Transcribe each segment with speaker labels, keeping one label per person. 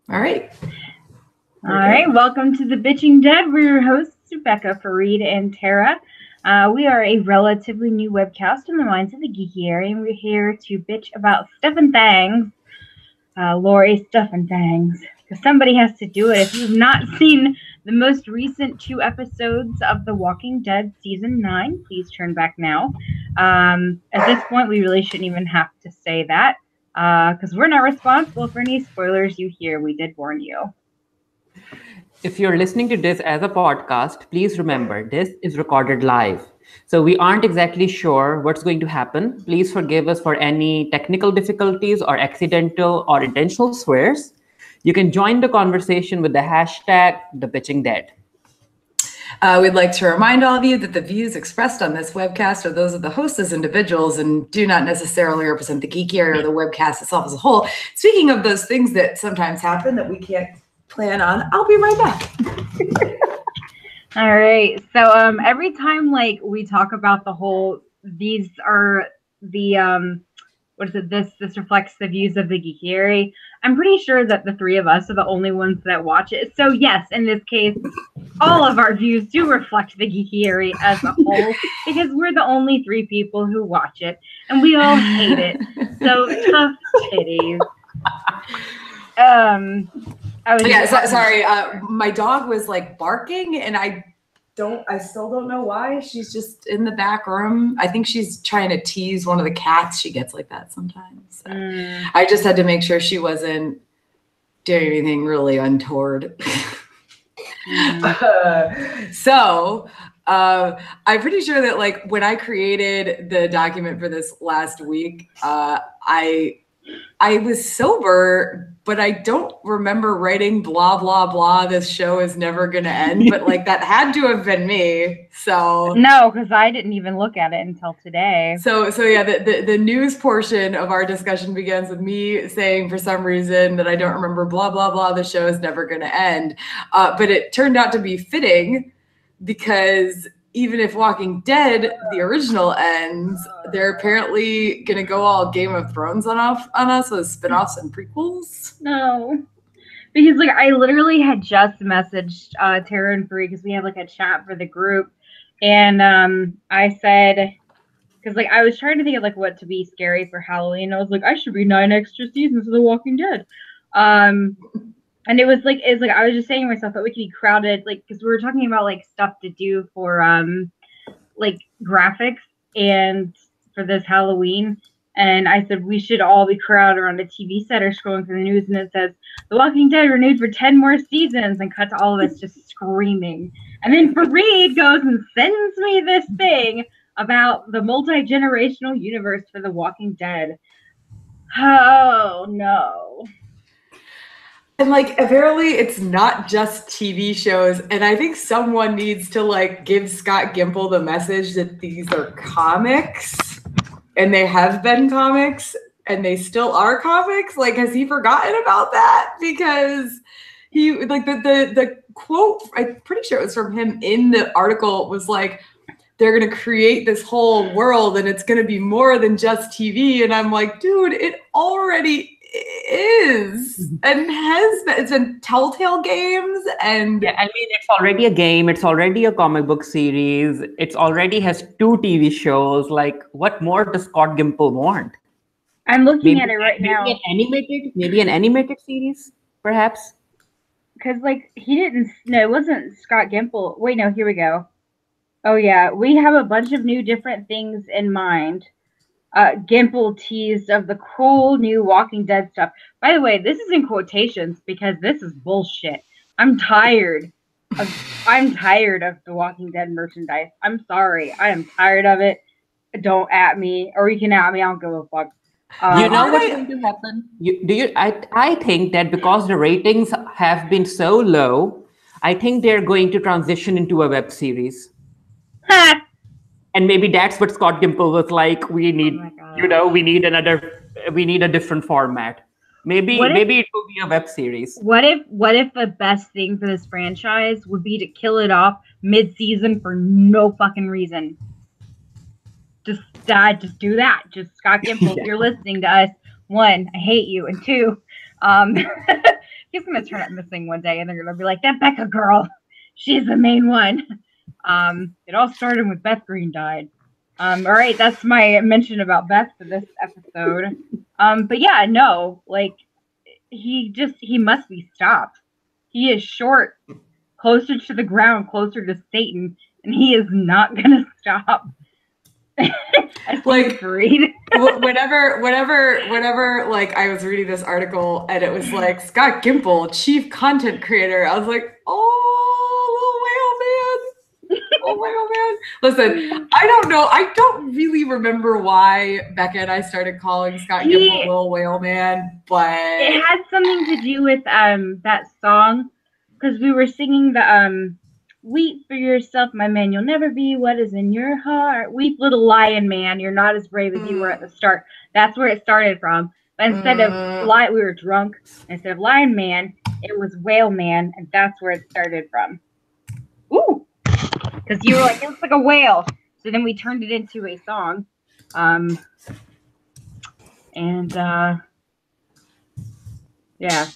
Speaker 1: All right.
Speaker 2: All right. Welcome to the Bitching Dead. We're your hosts, Bekah, Farid, and Tara. We are a relatively new webcast in the minds of the geeky area, and we're here to bitch about stuff and things. Lori, stuff and things. Because somebody has to do it. If you've not seen the most recent 2 episodes of The Walking Dead Season 9, please turn back now. At this point, we really shouldn't even have to say that. Because we're not responsible for any spoilers you hear. We did warn you.
Speaker 3: If you're listening to this as a podcast, please remember this is recorded live. So we aren't exactly sure what's going to happen. Please forgive us for any technical difficulties or accidental or intentional swears. You can join the conversation with the hashtag #TheBitchingDead.
Speaker 1: We'd like to remind all of you that the views expressed on this webcast are those of the hosts as individuals and do not necessarily represent the geeky area or the webcast itself as a whole. Speaking of those things that sometimes happen that we can't plan on, I'll be right back.
Speaker 2: All right. So every time like we talk about the whole, these are the what is it? This reflects the views of the geeky area. I'm pretty sure that the 3 of us are the only ones that watch it. So yes, in this case, all of our views do reflect the geeky area as a whole because we're the only 3 people who watch it, and we all hate it. So tough titties.
Speaker 1: Sorry. My dog was like barking, and I still don't know why. She's just in the back room. I think she's trying to tease one of the cats. She gets like that sometimes. So I just had to make sure she wasn't doing anything really untoward. I'm pretty sure that like when I created the document for this last week, I was sober, but I don't remember writing blah, blah, blah. This show is never going to end. But like that had to have been me. So
Speaker 2: no, because I didn't even look at it until today.
Speaker 1: So yeah, the news portion of our discussion begins with me saying for some reason that I don't remember blah, blah, blah. The show is never going to end. But it turned out to be fitting because even if Walking Dead, the original ends, they're apparently going to go all Game of Thrones on us with spinoffs and prequels.
Speaker 2: No. Because, like, I literally had just messaged Tara and Farid because we have, like, a chat for the group. And I said, because, like, I was trying to think of, like, what to be scary for Halloween. I was like, I should be 9 extra seasons of The Walking Dead. And it was like I was just saying to myself that we could be crowded, like, because we were talking about like stuff to do for like graphics and for this Halloween. And I said we should all be crowded around a TV set or scrolling through the news, and it says The Walking Dead renewed for 10 more seasons, and cut to all of us just screaming. And then Farid goes and sends me this thing about the multi-generational universe for The Walking Dead. Oh no.
Speaker 1: And like apparently it's not just TV shows, and I think someone needs to like give Scott Gimple the message that these are comics, and they have been comics, and they still are comics. Like, has he forgotten about that? Because he like the quote, I'm pretty sure it was from him in the article, was like, they're going to create this whole world and it's going to be more than just TV. And I'm like, dude, it already is and has been. It's in Telltale Games, and
Speaker 3: yeah, I mean, it's already a game. It's already a comic book series. It's already has 2 TV shows. Like, what more does Scott Gimple want?
Speaker 2: I'm looking at it right now.
Speaker 3: Maybe an animated series, perhaps.
Speaker 2: Because, like, he didn't. No, it wasn't Scott Gimple. Wait, no, here we go. Oh, yeah. We have a bunch of new different things in mind. Gimple teased of the cool new Walking Dead stuff. By the way, this is in quotations because this is bullshit. I'm tired of the Walking Dead merchandise. I'm sorry. I am tired of it. Don't at me. Or you can at me. I don't give a fuck.
Speaker 3: You know what's going to happen? I think that because the ratings have been so low, I think they're going to transition into a web series. And maybe that's what Scott Gimple was like. We need, we need a different format. Maybe it will be a web series.
Speaker 2: What if the best thing for this franchise would be to kill it off mid-season for no fucking reason? Just do that. Just Scott Gimple, if you're listening to us, 1, I hate you, and 2, he's gonna turn up missing one day, and they're gonna be like, that Bekah girl, she's the main one. It all started with Beth Green died. All right, that's my mention about Beth for this episode. But yeah, no, like he must be stopped. He is short, closer to the ground, closer to Satan, and he is not gonna stop.
Speaker 1: Like
Speaker 2: Farid.
Speaker 1: whenever like I was reading this article and it was like Scott Gimple, chief content creator, I was like, oh, little whale man. Oh man. Listen, I don't know. I don't really remember why Bekah and I started calling Scott Gimple Little Whale Man, but
Speaker 2: it had something to do with that song, because we were singing the weep for yourself, my man, you'll never be what is in your heart. Weep, little lion man, you're not as brave as you were at the start. That's where it started from. But instead of we were drunk. Instead of lion man, it was whale man, and that's where it started from. Ooh, because you were like, it looks like a whale. So then we turned it into a song. Yeah.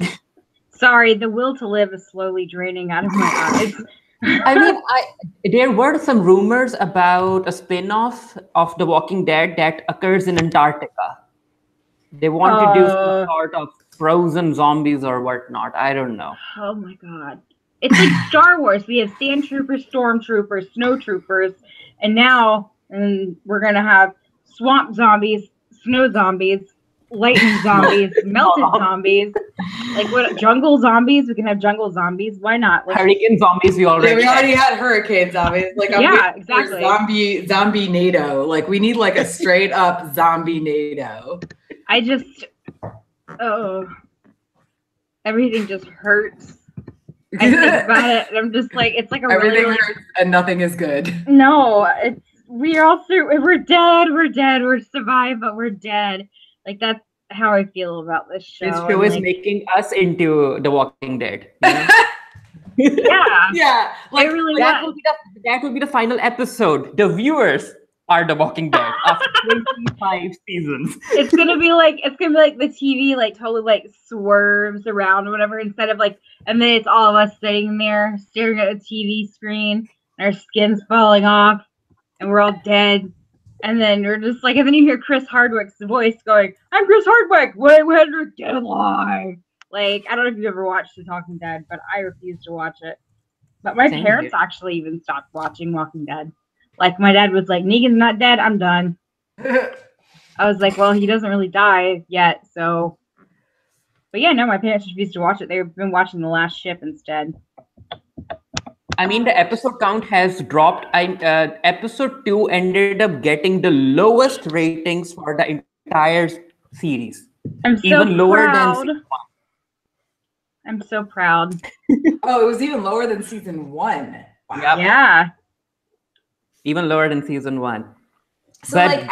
Speaker 2: Sorry, the will to live is slowly draining out of my eyes.
Speaker 3: I mean, there were some rumors about a spin-off of The Walking Dead that occurs in Antarctica. They want to do some sort of frozen zombies or whatnot. I don't know.
Speaker 2: Oh my god. It's like Star Wars. We have sand troopers, storm troopers, snow troopers, and now we're going to have swamp zombies, snow zombies, lightning zombies, melted zombies. Like what? Jungle zombies? We can have jungle zombies. Why not? Like,
Speaker 3: hurricane zombies. We already
Speaker 1: had hurricane zombies. Like
Speaker 2: exactly.
Speaker 1: Zombie NATO. Like we need like a straight up zombie NATO.
Speaker 2: Everything just hurts. I think about it, and I'm just like, it's like a
Speaker 1: everything hurts and nothing is good.
Speaker 2: No, we're dead. We're survived, but we're dead. Like that's how I feel about this show.
Speaker 3: This show is making us into The Walking Dead. You know?
Speaker 2: Yeah.
Speaker 1: Like
Speaker 2: really
Speaker 3: that will be the final episode. The viewers are The Walking Dead after 25 seasons.
Speaker 2: It's gonna be like the TV like totally like swerves around or whatever, instead of like, and then it's all of us sitting there staring at a TV screen, and our skin's falling off, and we're all dead. And then we're just like, and then you hear Chris Hardwick's voice going, "I'm Chris Hardwick. We're dead alive." Like, I don't know if you've ever watched The Talking Dead, but I refuse to watch it. But my parents actually even stopped watching Walking Dead. Like, my dad was like, "Negan's not dead. I'm done." I was like, well, he doesn't really die yet, so. But yeah, no, my parents refused to watch it. They've been watching The Last Ship instead.
Speaker 3: I mean, the episode count has dropped. Episode 2 ended up getting the lowest ratings for the entire series.
Speaker 2: I'm so
Speaker 3: even lower
Speaker 2: proud.
Speaker 3: than season 1.
Speaker 2: I'm so proud.
Speaker 1: Oh, it was even lower than season 1. Wow.
Speaker 3: Yep.
Speaker 2: Yeah.
Speaker 3: Even lower than season 1.
Speaker 1: So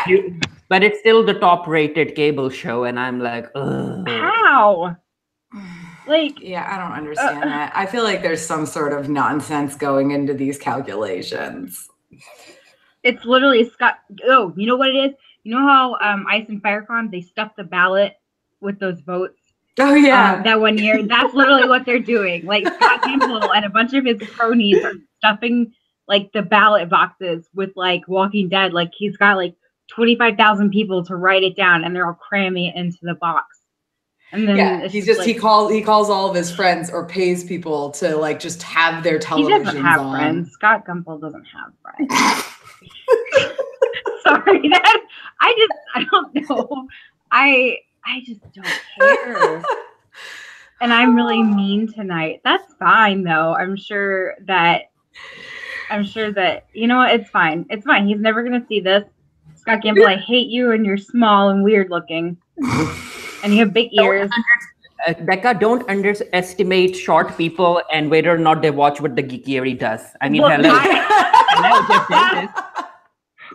Speaker 3: but it's still the top-rated cable show, and I'm like, ugh.
Speaker 2: How? Like,
Speaker 1: yeah, I don't understand that. I feel like there's some sort of nonsense going into these calculations.
Speaker 2: It's literally Scott. Oh, you know what it is? You know how Ice and Firecon, they stuffed the ballot with those votes?
Speaker 1: Oh, yeah.
Speaker 2: That one year. That's literally what they're doing. Like, Scott Gimple and a bunch of his cronies are stuffing, like, the ballot boxes with, like, Walking Dead. Like, he's got, like, 25,000 people to write it down, and they're all cramming it into the box. And then
Speaker 1: he calls all of his friends or pays people to like just have their televisions on.
Speaker 2: He doesn't have friends. Scott Gimple doesn't have friends. Sorry, I don't know. I just don't care. And I'm really mean tonight. That's fine though. I'm sure that you know what, it's fine. It's fine. He's never gonna see this. Scott Gimple, I hate you, and you're small and weird looking. And you have big ears.
Speaker 3: Bekah, don't underestimate short people and whether or not they watch what the Geekery does. I mean, hello.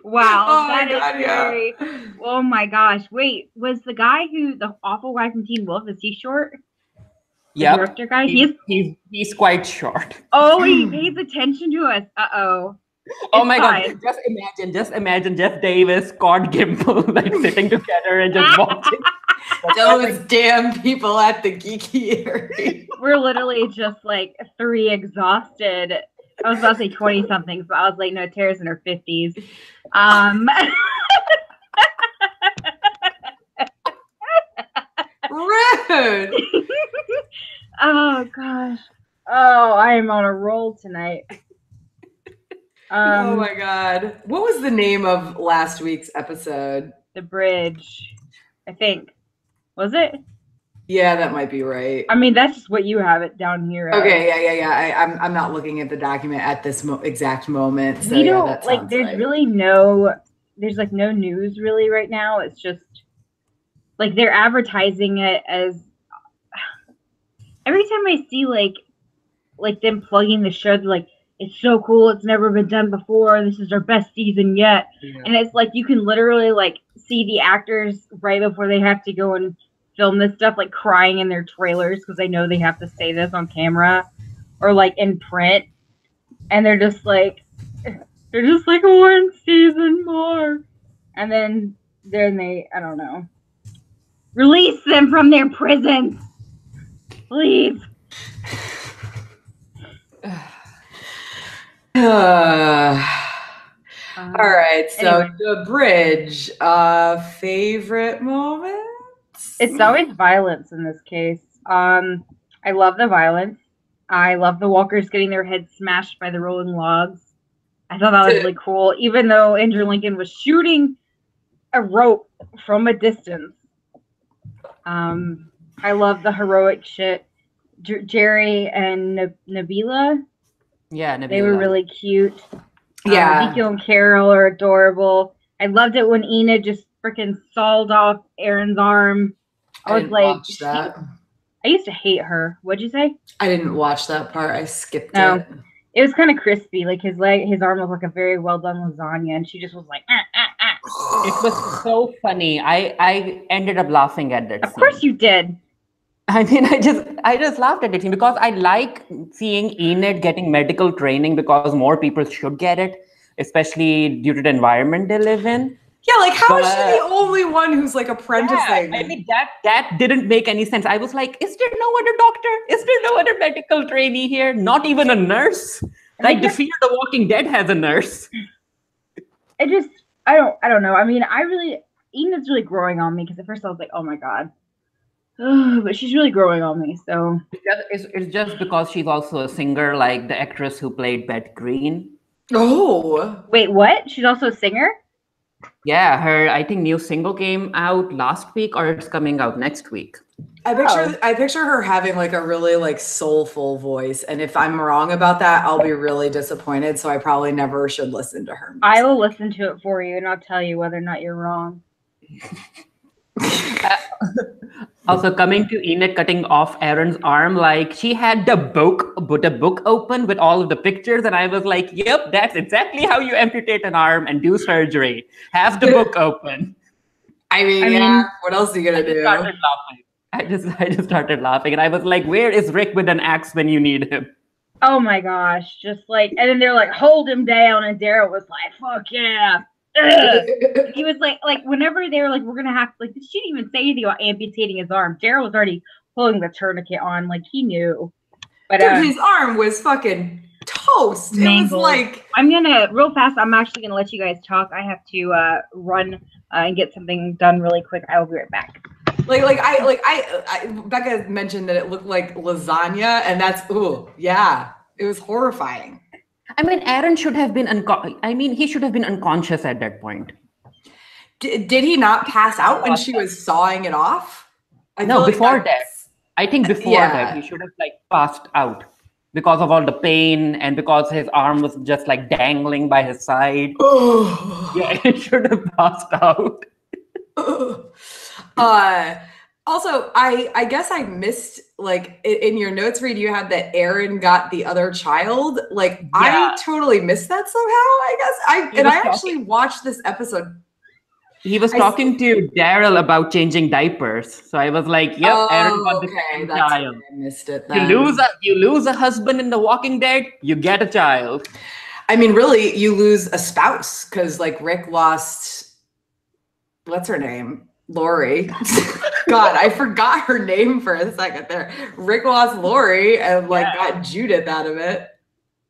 Speaker 2: Wow.
Speaker 1: Oh
Speaker 2: that
Speaker 1: my
Speaker 2: is
Speaker 1: God,
Speaker 2: very. Oh my gosh. Wait, was the guy the awful guy from Teen Wolf, is he short?
Speaker 3: Yeah.
Speaker 2: Director guy?
Speaker 3: He's quite short.
Speaker 2: Oh, he pays attention to us. Uh-oh.
Speaker 3: Oh my
Speaker 2: fine.
Speaker 3: God! Just imagine Jeff Davis, Scott Gimple, like sitting together and just watching.
Speaker 1: Those damn people at the geeky area.
Speaker 2: We're literally just like 3 exhausted. I was about to say 20 somethings, but I was like, no, Tara's in her 50s.
Speaker 1: Rude.
Speaker 2: Oh gosh. Oh, I am on a roll tonight.
Speaker 1: Oh my God. What was the name of last week's episode?
Speaker 2: The bridge, I think. Was it?
Speaker 1: Yeah, that might be right.
Speaker 2: I mean, that's just what you have it down here.
Speaker 1: Okay, yeah. I'm not looking at the document at this exact moment. So
Speaker 2: we don't
Speaker 1: that
Speaker 2: like. There's
Speaker 1: right.
Speaker 2: really no. There's like no news really right now. It's just like they're advertising it as. Every time I see like them plugging the show, they're like, it's so cool. It's never been done before. This is our best season yet. Yeah. And it's like you can literally like see the actors right before they have to go and film this stuff, like crying in their trailers because they know they have to say this on camera or like in print. And they're just like one season more. And then they, I don't know, release them from their prisons. Please.
Speaker 1: All right, so anyway. The bridge. Favorite moments?
Speaker 2: It's always violence in this case. I love the violence. I love the walkers getting their heads smashed by the rolling logs. I thought that was really cool, even though Andrew Lincoln was shooting a rope from a distance. I love the heroic shit. Jerry and Nabila.
Speaker 3: Yeah, Nabila.
Speaker 2: They were really cute.
Speaker 1: Yeah.
Speaker 2: Ezekiel and Carol are adorable. I loved it when Enid just freaking sawed off Aaron's arm. I was like,
Speaker 1: watch that.
Speaker 2: I used to hate her. What'd you say?
Speaker 1: I didn't watch that part. I skipped it.
Speaker 2: It was kind of crispy. Like his arm was like a very well done lasagna, and she just was like,
Speaker 3: It was so funny. I ended up laughing at that.
Speaker 2: Of course you did.
Speaker 3: I mean, I just laughed at it because I like seeing Enid getting medical training because more people should get it, especially due to the environment they live in.
Speaker 1: Yeah, like how is she the only one who's like apprenticing?
Speaker 3: Yeah, I mean that didn't make any sense. I was like, is there no other doctor? Is there no other medical trainee here? Not even a nurse? Like the Fear the Walking Dead has a nurse.
Speaker 2: I don't know. I mean, Enid's really growing on me because at first I was like, oh my God. But she's really growing on me, so.
Speaker 3: It's just because she's also a singer, like the actress who played Beth Green.
Speaker 1: Oh.
Speaker 2: Wait, what? She's also a singer?
Speaker 3: Yeah, her, I think, new single came out last week or it's coming out next week.
Speaker 1: I picture her having like a really like soulful voice. And if I'm wrong about that, I'll be really disappointed. So I probably never should listen to her music.
Speaker 2: I will listen to it for you and I'll tell you whether or not you're wrong.
Speaker 3: Also, coming to Enid cutting off Aaron's arm, like she had the book open with all of the pictures, and I was like, "Yep, that's exactly how you amputate an arm and do surgery. Have the book open."
Speaker 1: I mean, what else are you gonna do?
Speaker 3: I just started laughing, and I was like, "Where is Rick with an axe when you need him?"
Speaker 2: Oh my gosh! Just like, and then they're like, "Hold him down," and Daryl was like, "Fuck yeah." He was like whenever they were like, we're gonna have like, she didn't even say anything about amputating his arm. Daryl was already pulling the tourniquet on, like he knew. But
Speaker 1: dude, his arm was fucking toast. Mangled. It was like,
Speaker 2: I'm gonna real fast. I'm actually gonna let you guys talk. I have to run and get something done really quick. I will be right back.
Speaker 1: Becca mentioned that it looked like lasagna, and that's it was horrifying.
Speaker 3: I mean, Aaron should have been he should have been unconscious at that point.
Speaker 1: Did he not pass out when she was sawing it off?
Speaker 3: No, before that. I think before that, he should have like passed out because of all the pain and because his arm was just like dangling by his side. Yeah, he should have passed out.
Speaker 1: Also, I guess I missed, like, in your notes, Reed, you had that Aaron got the other child. Like, I totally missed that somehow, I guess. I actually watched this episode.
Speaker 3: He was talking to Daryl about changing diapers. So I was like, yep, Aaron got the same child.
Speaker 1: I missed it then.
Speaker 3: You lose a husband in The Walking Dead, you get a child.
Speaker 1: I mean, really, you lose a spouse because like Rick lost, what's her name? Lori. God, I forgot her name for a second there. Rick lost Lori and like got Judith out of it.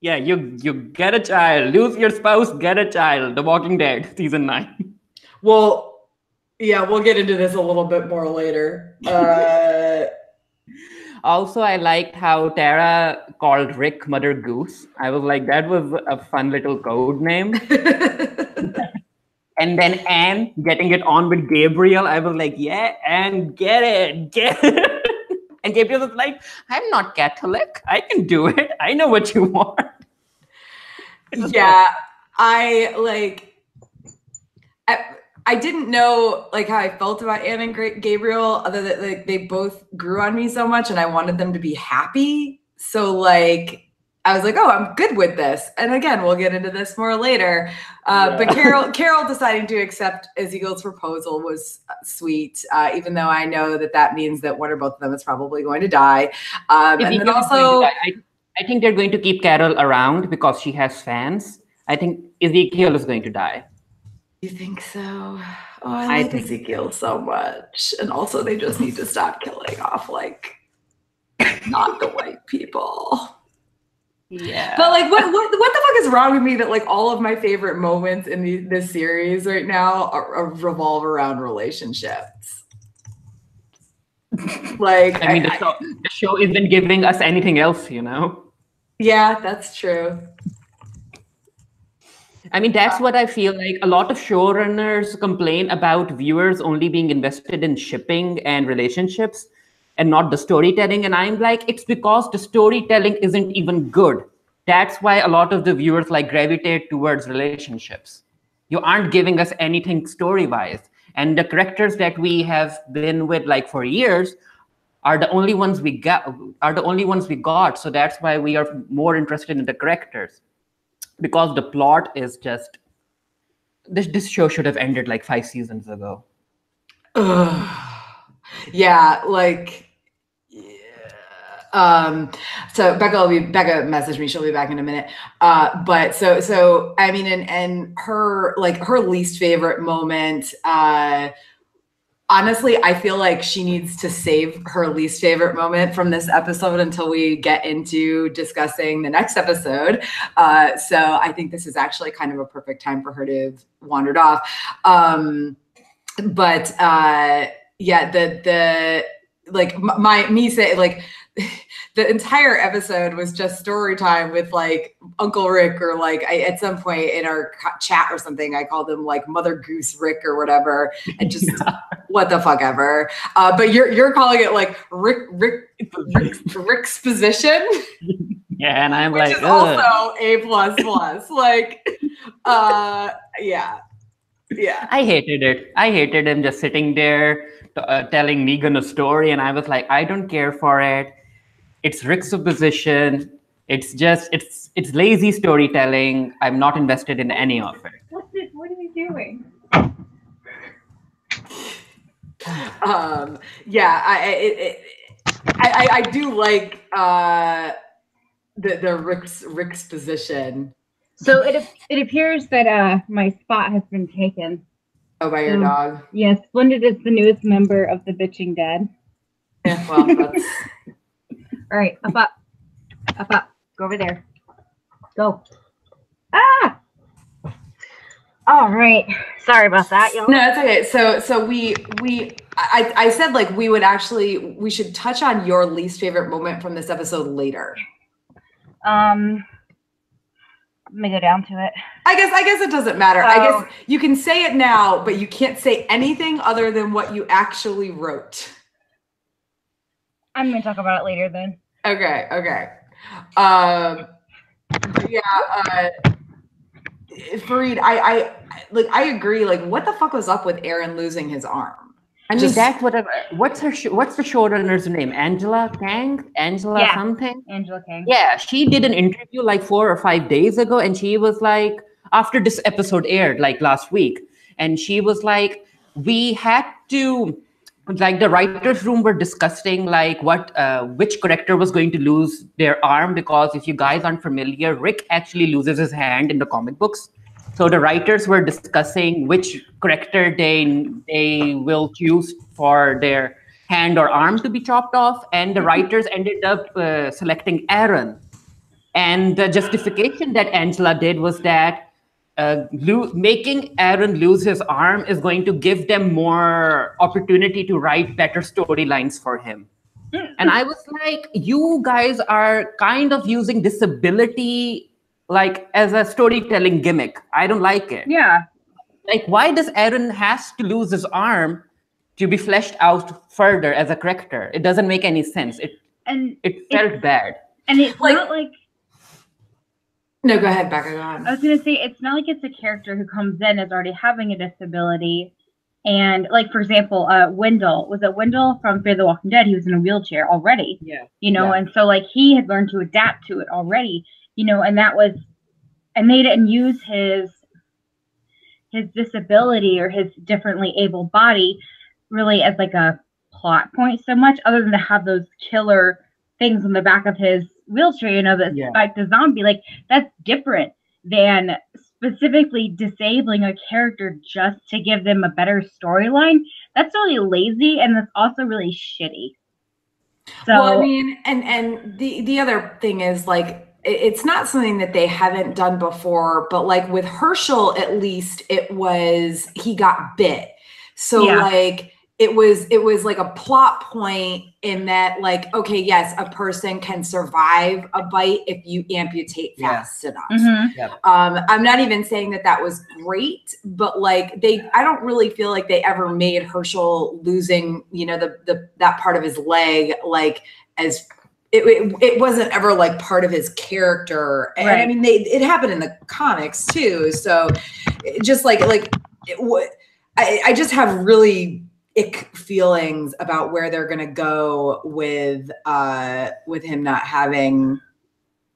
Speaker 3: Yeah, you get a child, lose your spouse, get a child. The Walking Dead, season 9.
Speaker 1: Well, yeah, we'll get into this a little bit more later.
Speaker 3: Also, I liked how Tara called Rick Mother Goose. I was like, that was a fun little code name. And then Anne getting it on with Gabriel. I was like, yeah, Anne, get it. And Gabriel was like, I'm not Catholic. I can do it. I know what you want.
Speaker 1: Yeah, I didn't know like how I felt about Anne and Gabriel, other than like they both grew on me so much and I wanted them to be happy. So like I was like, oh, I'm good with this. And again, we'll get into this more later. But Carol deciding to accept Ezekiel's proposal was sweet, even though I know that means that one or both of them is probably going to die. And then also,
Speaker 3: I think they're going to keep Carol around because she has fans. I think Ezekiel is going to die.
Speaker 1: You think so? Oh, I like Ezekiel so much. And also, they just need to stop killing off like not the white people.
Speaker 3: Yeah.
Speaker 1: But like, what the fuck is wrong with me that like all of my favorite moments in this series right now revolve around relationships? Like,
Speaker 3: I mean, the show isn't giving us anything else, you know?
Speaker 1: Yeah, that's true.
Speaker 3: I mean, that's what I feel like. A lot of showrunners complain about viewers only being invested in shipping and relationships and not the storytelling. And I'm like, it's because the storytelling isn't even good. That's why a lot of the viewers like gravitate towards relationships. You aren't giving us anything story-wise. And the characters that we have been with like for years are the only ones we got. So that's why we are more interested in the characters. Because the plot is just this show should have ended like 5 seasons ago.
Speaker 1: Yeah, like so Bekah messaged me, she'll be back in a minute. But so I mean, and her least favorite moment, honestly, I feel like she needs to save her least favorite moment from this episode until we get into discussing the next episode. So I think this is actually kind of a perfect time for her to have wandered off. But yeah, the the entire episode was just story time with like Uncle Rick, or like at some point in our chat or something, I called him like Mother Goose Rick or whatever, and just what the fuck ever. But you're calling it like Rick's position.
Speaker 3: Yeah, and I'm
Speaker 1: which
Speaker 3: like,
Speaker 1: is also A++. Like, yeah.
Speaker 3: I hated it. I hated him just sitting there telling Negan a story, and I was like, I don't care for it. It's Rick's supposition. It's just it's lazy storytelling. I'm not invested in any of it.
Speaker 2: What's this? What are you doing?
Speaker 1: Yeah, I do like the Rick's position.
Speaker 2: So it appears that my spot has been taken.
Speaker 1: Oh, by your dog?
Speaker 2: Yes, Splendid is the newest member of the Bitching Dead.
Speaker 1: Yeah, well, that's...
Speaker 2: All right, up. Go over there. Go. Ah! All right. Sorry about that, y'all.
Speaker 1: No, it's okay. So I said like we should touch on your least favorite moment from this episode later.
Speaker 2: Let me go down to it.
Speaker 1: I guess it doesn't matter. I guess you can say it now, but you can't say anything other than what you actually wrote.
Speaker 2: I'm going to talk about it later then.
Speaker 1: Okay. Farid, I agree. Like, what the fuck was up with Aaron losing his arm?
Speaker 3: I mean, that's whatever. What's the showrunner's name? Angela Kang? Something?
Speaker 2: Angela Kang.
Speaker 3: Yeah, she did an interview like 4 or 5 days ago, and she was like, after this episode aired like last week, and she was like, we had to like the writers' room were discussing like which character was going to lose their arm, because if you guys aren't familiar, Rick actually loses his hand in the comic books. So the writers were discussing which character they will choose for their hand or arm to be chopped off, and the writers ended up selecting Aaron. And the justification that Angela did was that making Aaron lose his arm is going to give them more opportunity to write better storylines for him. And I was like, you guys are kind of using disability like as a storytelling gimmick. I don't like it.
Speaker 2: Yeah.
Speaker 3: Like, why does Aaron has to lose his arm to be fleshed out further as a character? It doesn't make any sense. It felt bad.
Speaker 2: And it's not like...
Speaker 1: No, go ahead, Becca. Go on.
Speaker 2: I was going to say, it's not like it's a character who comes in as already having a disability. And, like, for example, Wendell. Was it Wendell from Fear the Walking Dead? He was in a wheelchair already.
Speaker 3: Yeah.
Speaker 2: You know, and so, like, he had learned to adapt to it already. You know, and that was... And they didn't use his disability or his differently able body really as, like, a plot point so much, other than to have those killer things on the back of his wheelchair, you know, that spiked the zombie. Like, that's different than specifically disabling a character just to give them a better storyline. That's really lazy, and that's also really shitty. So,
Speaker 1: well, I mean, and the other thing is, like, it's not something that they haven't done before, but like with Herschel, at least he got bit. So like, it was like a plot point in that, like, okay, yes, a person can survive a bite if you amputate fast enough.
Speaker 3: Yep.
Speaker 1: I'm not even saying that was great, but like I don't really feel like they ever made Herschel losing, you know, that part of his leg, like as it wasn't ever like part of his character. And I mean, it happened in the comics too. So just I just have really ick feelings about where they're gonna go with him not having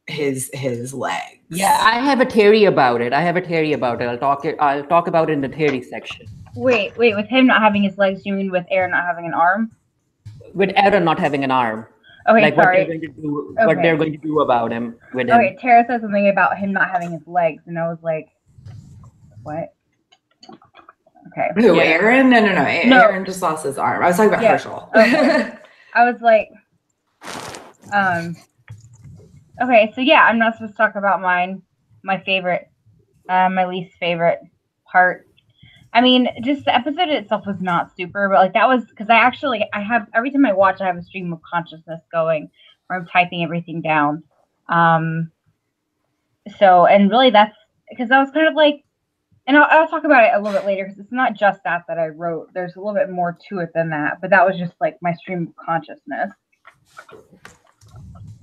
Speaker 1: his legs.
Speaker 3: Yeah, I have a theory about it. I'll talk about it in the theory section.
Speaker 2: Wait, with him not having his legs, you mean with Aaron not having an arm?
Speaker 3: With Aaron not having an arm.
Speaker 2: Okay,
Speaker 3: like
Speaker 2: sorry.
Speaker 3: What they're going to do about him with him.
Speaker 2: Okay, Tara said something about him not having his legs, and I was like, what? Okay.
Speaker 1: Who, Aaron? No. Aaron just lost his arm. I was talking about Herschel.
Speaker 2: Okay. I was like, okay, so yeah, I'm not supposed to talk about my favorite, my least favorite part. I mean, just the episode itself was not super, but like that was because I have every time I watch, I have a stream of consciousness going where I'm typing everything down. So, and really that's because I was kind of like, and I'll talk about it a little bit later because it's not just that I wrote. There's a little bit more to it than that, but that was just like my stream of consciousness.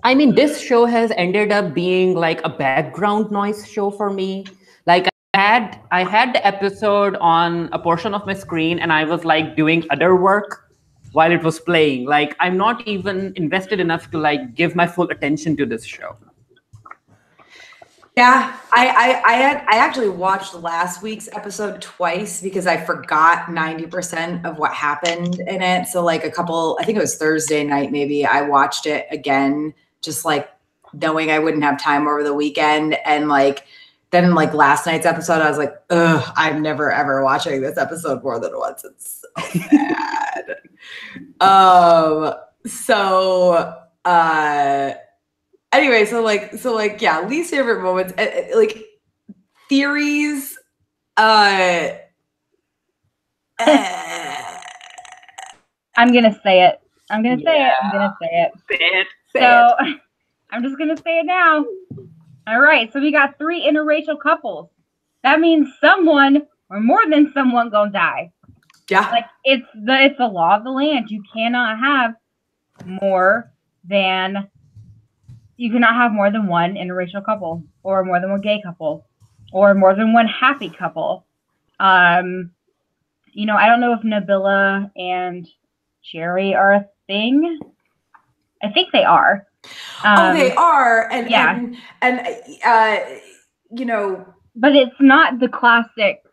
Speaker 3: I mean, this show has ended up being like a background noise show for me. Like I had the episode on a portion of my screen and I was like doing other work while it was playing. Like I'm not even invested enough to like give my full attention to this show.
Speaker 1: Yeah, I actually watched last week's episode twice because I forgot 90% of what happened in it. So like I think it was Thursday night, maybe I watched it again, just like knowing I wouldn't have time over the weekend. And like, then like last night's episode, I was like, ugh, I'm never ever watching this episode more than once. It's so bad. Anyway, so yeah, least favorite moments, like theories.
Speaker 2: I'm gonna say it. I'm gonna say it. So I'm just gonna say it now. All right, so we got 3 interracial couples. That means someone or more than someone gonna die.
Speaker 1: Yeah,
Speaker 2: like it's the law of the land. You cannot have more than one interracial couple, or more than one gay couple, or more than one happy couple. You know, I don't know if Nabila and Jerry are a thing. I think they are.
Speaker 1: They are, and you know,
Speaker 2: but it's not the classic.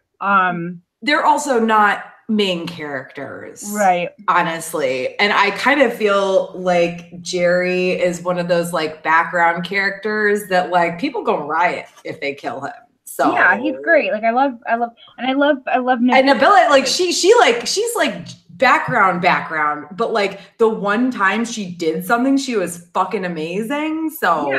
Speaker 1: They're also not main characters.
Speaker 2: Right.
Speaker 1: Honestly. And I kind of feel like Jerry is one of those like background characters that like people go riot if they kill him. So
Speaker 2: yeah, he's great. Like I love Nabila.
Speaker 1: And Nabila, like she's like background, but like the one time she did something, she was fucking amazing. So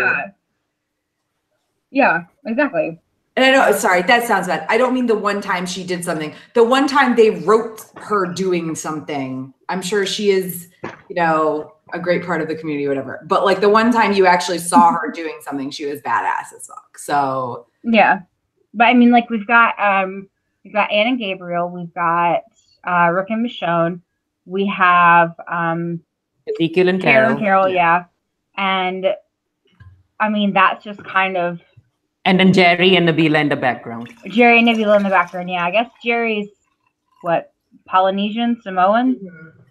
Speaker 2: yeah, exactly.
Speaker 1: And I know, sorry, that sounds bad. I don't mean the one time she did something. The one time they wrote her doing something. I'm sure she is, you know, a great part of the community, whatever. But like the one time you actually saw her doing something, she was badass as fuck. So
Speaker 2: yeah, but I mean, like we've got Anne and Gabriel, we've got Rook and Michonne, we have
Speaker 3: Ezekiel and Carol.
Speaker 2: Yeah, and I mean that's just kind of.
Speaker 3: And then Jerry and Nabila in the background.
Speaker 2: Jerry and Nabila in the background, yeah. I guess Jerry's what, Polynesian, Samoan?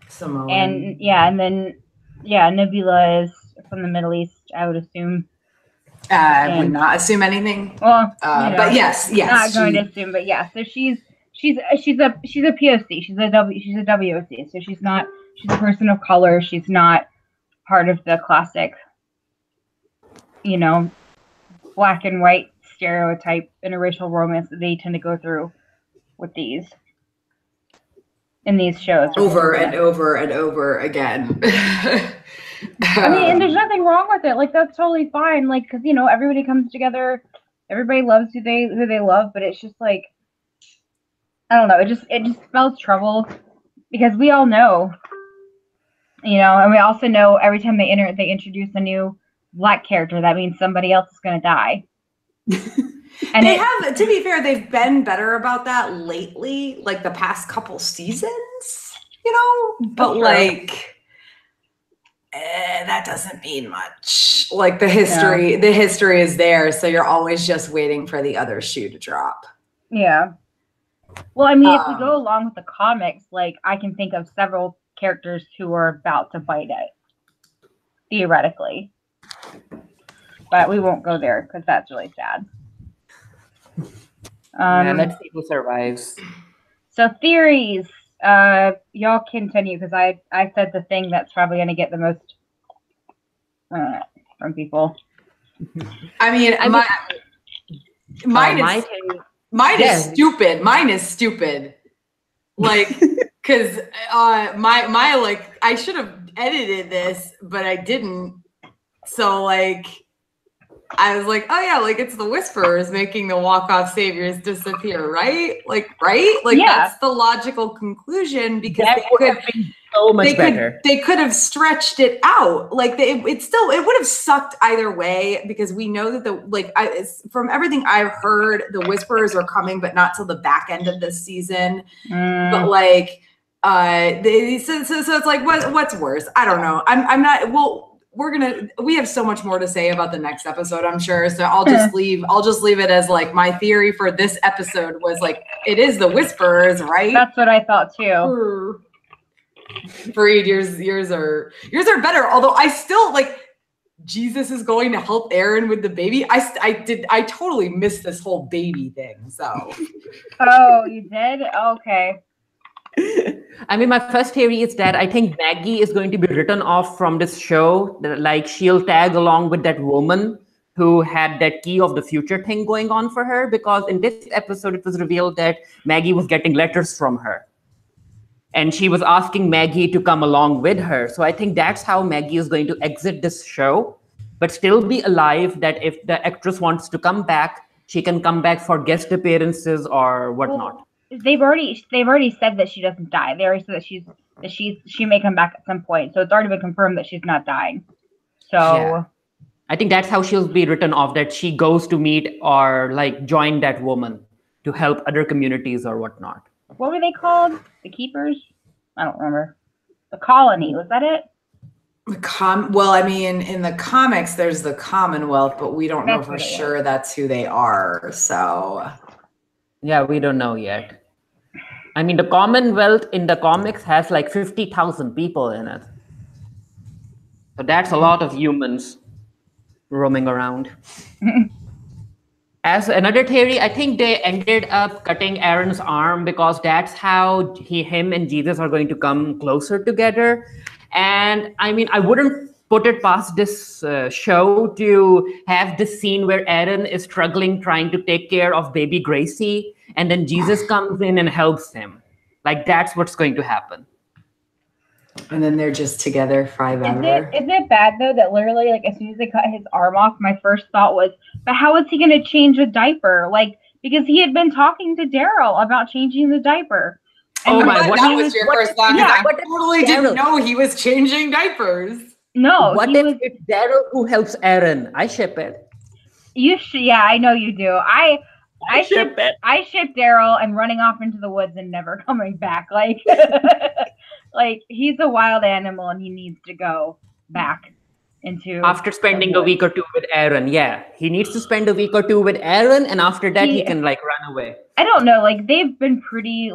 Speaker 1: Samoan.
Speaker 2: And then Nabila is from the Middle East, I would assume.
Speaker 1: I would not assume anything.
Speaker 2: Well,
Speaker 1: but yes.
Speaker 2: Not going to assume, but yeah. So she's a POC. She's a WOC. So she's a person of color. She's not part of the classic, you know, black and white stereotype interracial romance that they tend to go through with these in these shows
Speaker 1: over and over again.
Speaker 2: I mean, and there's nothing wrong with it. Like that's totally fine. Like because you know everybody comes together, everybody loves who they love, but it's just like I don't know. It just spells trouble because we all know, you know, and we also know every time they introduce a new Black character, that means somebody else is going to die.
Speaker 1: And to be fair, they've been better about that lately, like the past couple seasons, you know, but like that doesn't mean much. Like the history is there. So you're always just waiting for the other shoe to drop.
Speaker 2: Yeah. Well, I mean, if we go along with the comics, like I can think of several characters who are about to bite it, theoretically. But we won't go there because that's really sad.
Speaker 3: Let's see who survives.
Speaker 2: So theories, y'all continue because I said the thing that's probably going to get the most from people.
Speaker 1: I mean, mine is stupid. Mine is stupid. Like, because my like I should have edited this, but I didn't. So like. I was like, oh yeah, like it's the Whisperers making the walk-off saviors disappear, right? Like, right? Like that's the logical conclusion because
Speaker 3: that would have been so much better.
Speaker 1: They could have stretched it out. Like it would have sucked either way because we know that from everything I've heard, the Whisperers are coming, but not till the back end of this season. But like, so it's like, what's worse? I don't know. I'm not. Well. We have so much more to say about the next episode, I'm sure. So I'll just leave it as like my theory for this episode was like, it is the Whisperers, right?
Speaker 2: That's what I thought too.
Speaker 1: Farid, yours are better. Although I still like Jesus is going to help Aaron with the baby. I totally missed this whole baby thing. So.
Speaker 2: Oh, you did? Okay.
Speaker 3: I mean, my first theory is that I think Maggie is going to be written off from this show. Like she'll tag along with that woman who had that key of the future thing going on for her. Because in this episode, it was revealed that Maggie was getting letters from her. And she was asking Maggie to come along with her. So I think that's how Maggie is going to exit this show, but still be alive, that if the actress wants to come back, she can come back for guest appearances or whatnot.
Speaker 2: Well, they've already said that she doesn't die. They already said that she may come back at some point. So it's already been confirmed that she's not dying. So
Speaker 3: I think that's how she'll be written off, that she goes to meet or like join that woman to help other communities or whatnot.
Speaker 2: What were they called? The Keepers? I don't remember. The Colony, was that it?
Speaker 1: Well, I mean, in the comics, there's the Commonwealth, but we don't know for sure that's who they are. So
Speaker 3: yeah, we don't know yet. I mean, the Commonwealth in the comics has like 50,000 people in it. So that's a lot of humans roaming around. As another theory, I think they ended up cutting Aaron's arm because that's how him and Jesus are going to come closer together. And I mean, I wouldn't put it past this show to have this scene where Aaron is struggling, trying to take care of baby Gracie, and then Jesus comes in and helps him. Like, that's what's going to happen.
Speaker 1: And then they're just together forever.
Speaker 2: Isn't it bad though that literally like as soon as they cut his arm off, my first thought was, but how is he going to change a diaper? Like, because he had been talking to Daryl about changing the diaper.
Speaker 1: And oh my! That was your first thought. Yeah, I totally didn't know he was changing diapers.
Speaker 2: No.
Speaker 3: What if it's Daryl who helps Aaron? I ship it.
Speaker 2: Yeah, I know you do. I ship Daryl and running off into the woods and never coming back. Like, like he's a wild animal and he needs to go back into.
Speaker 3: After spending a week or two with Aaron, yeah, he needs to spend a week or two with Aaron, and after that he can like run away.
Speaker 2: I don't know. Like they've been pretty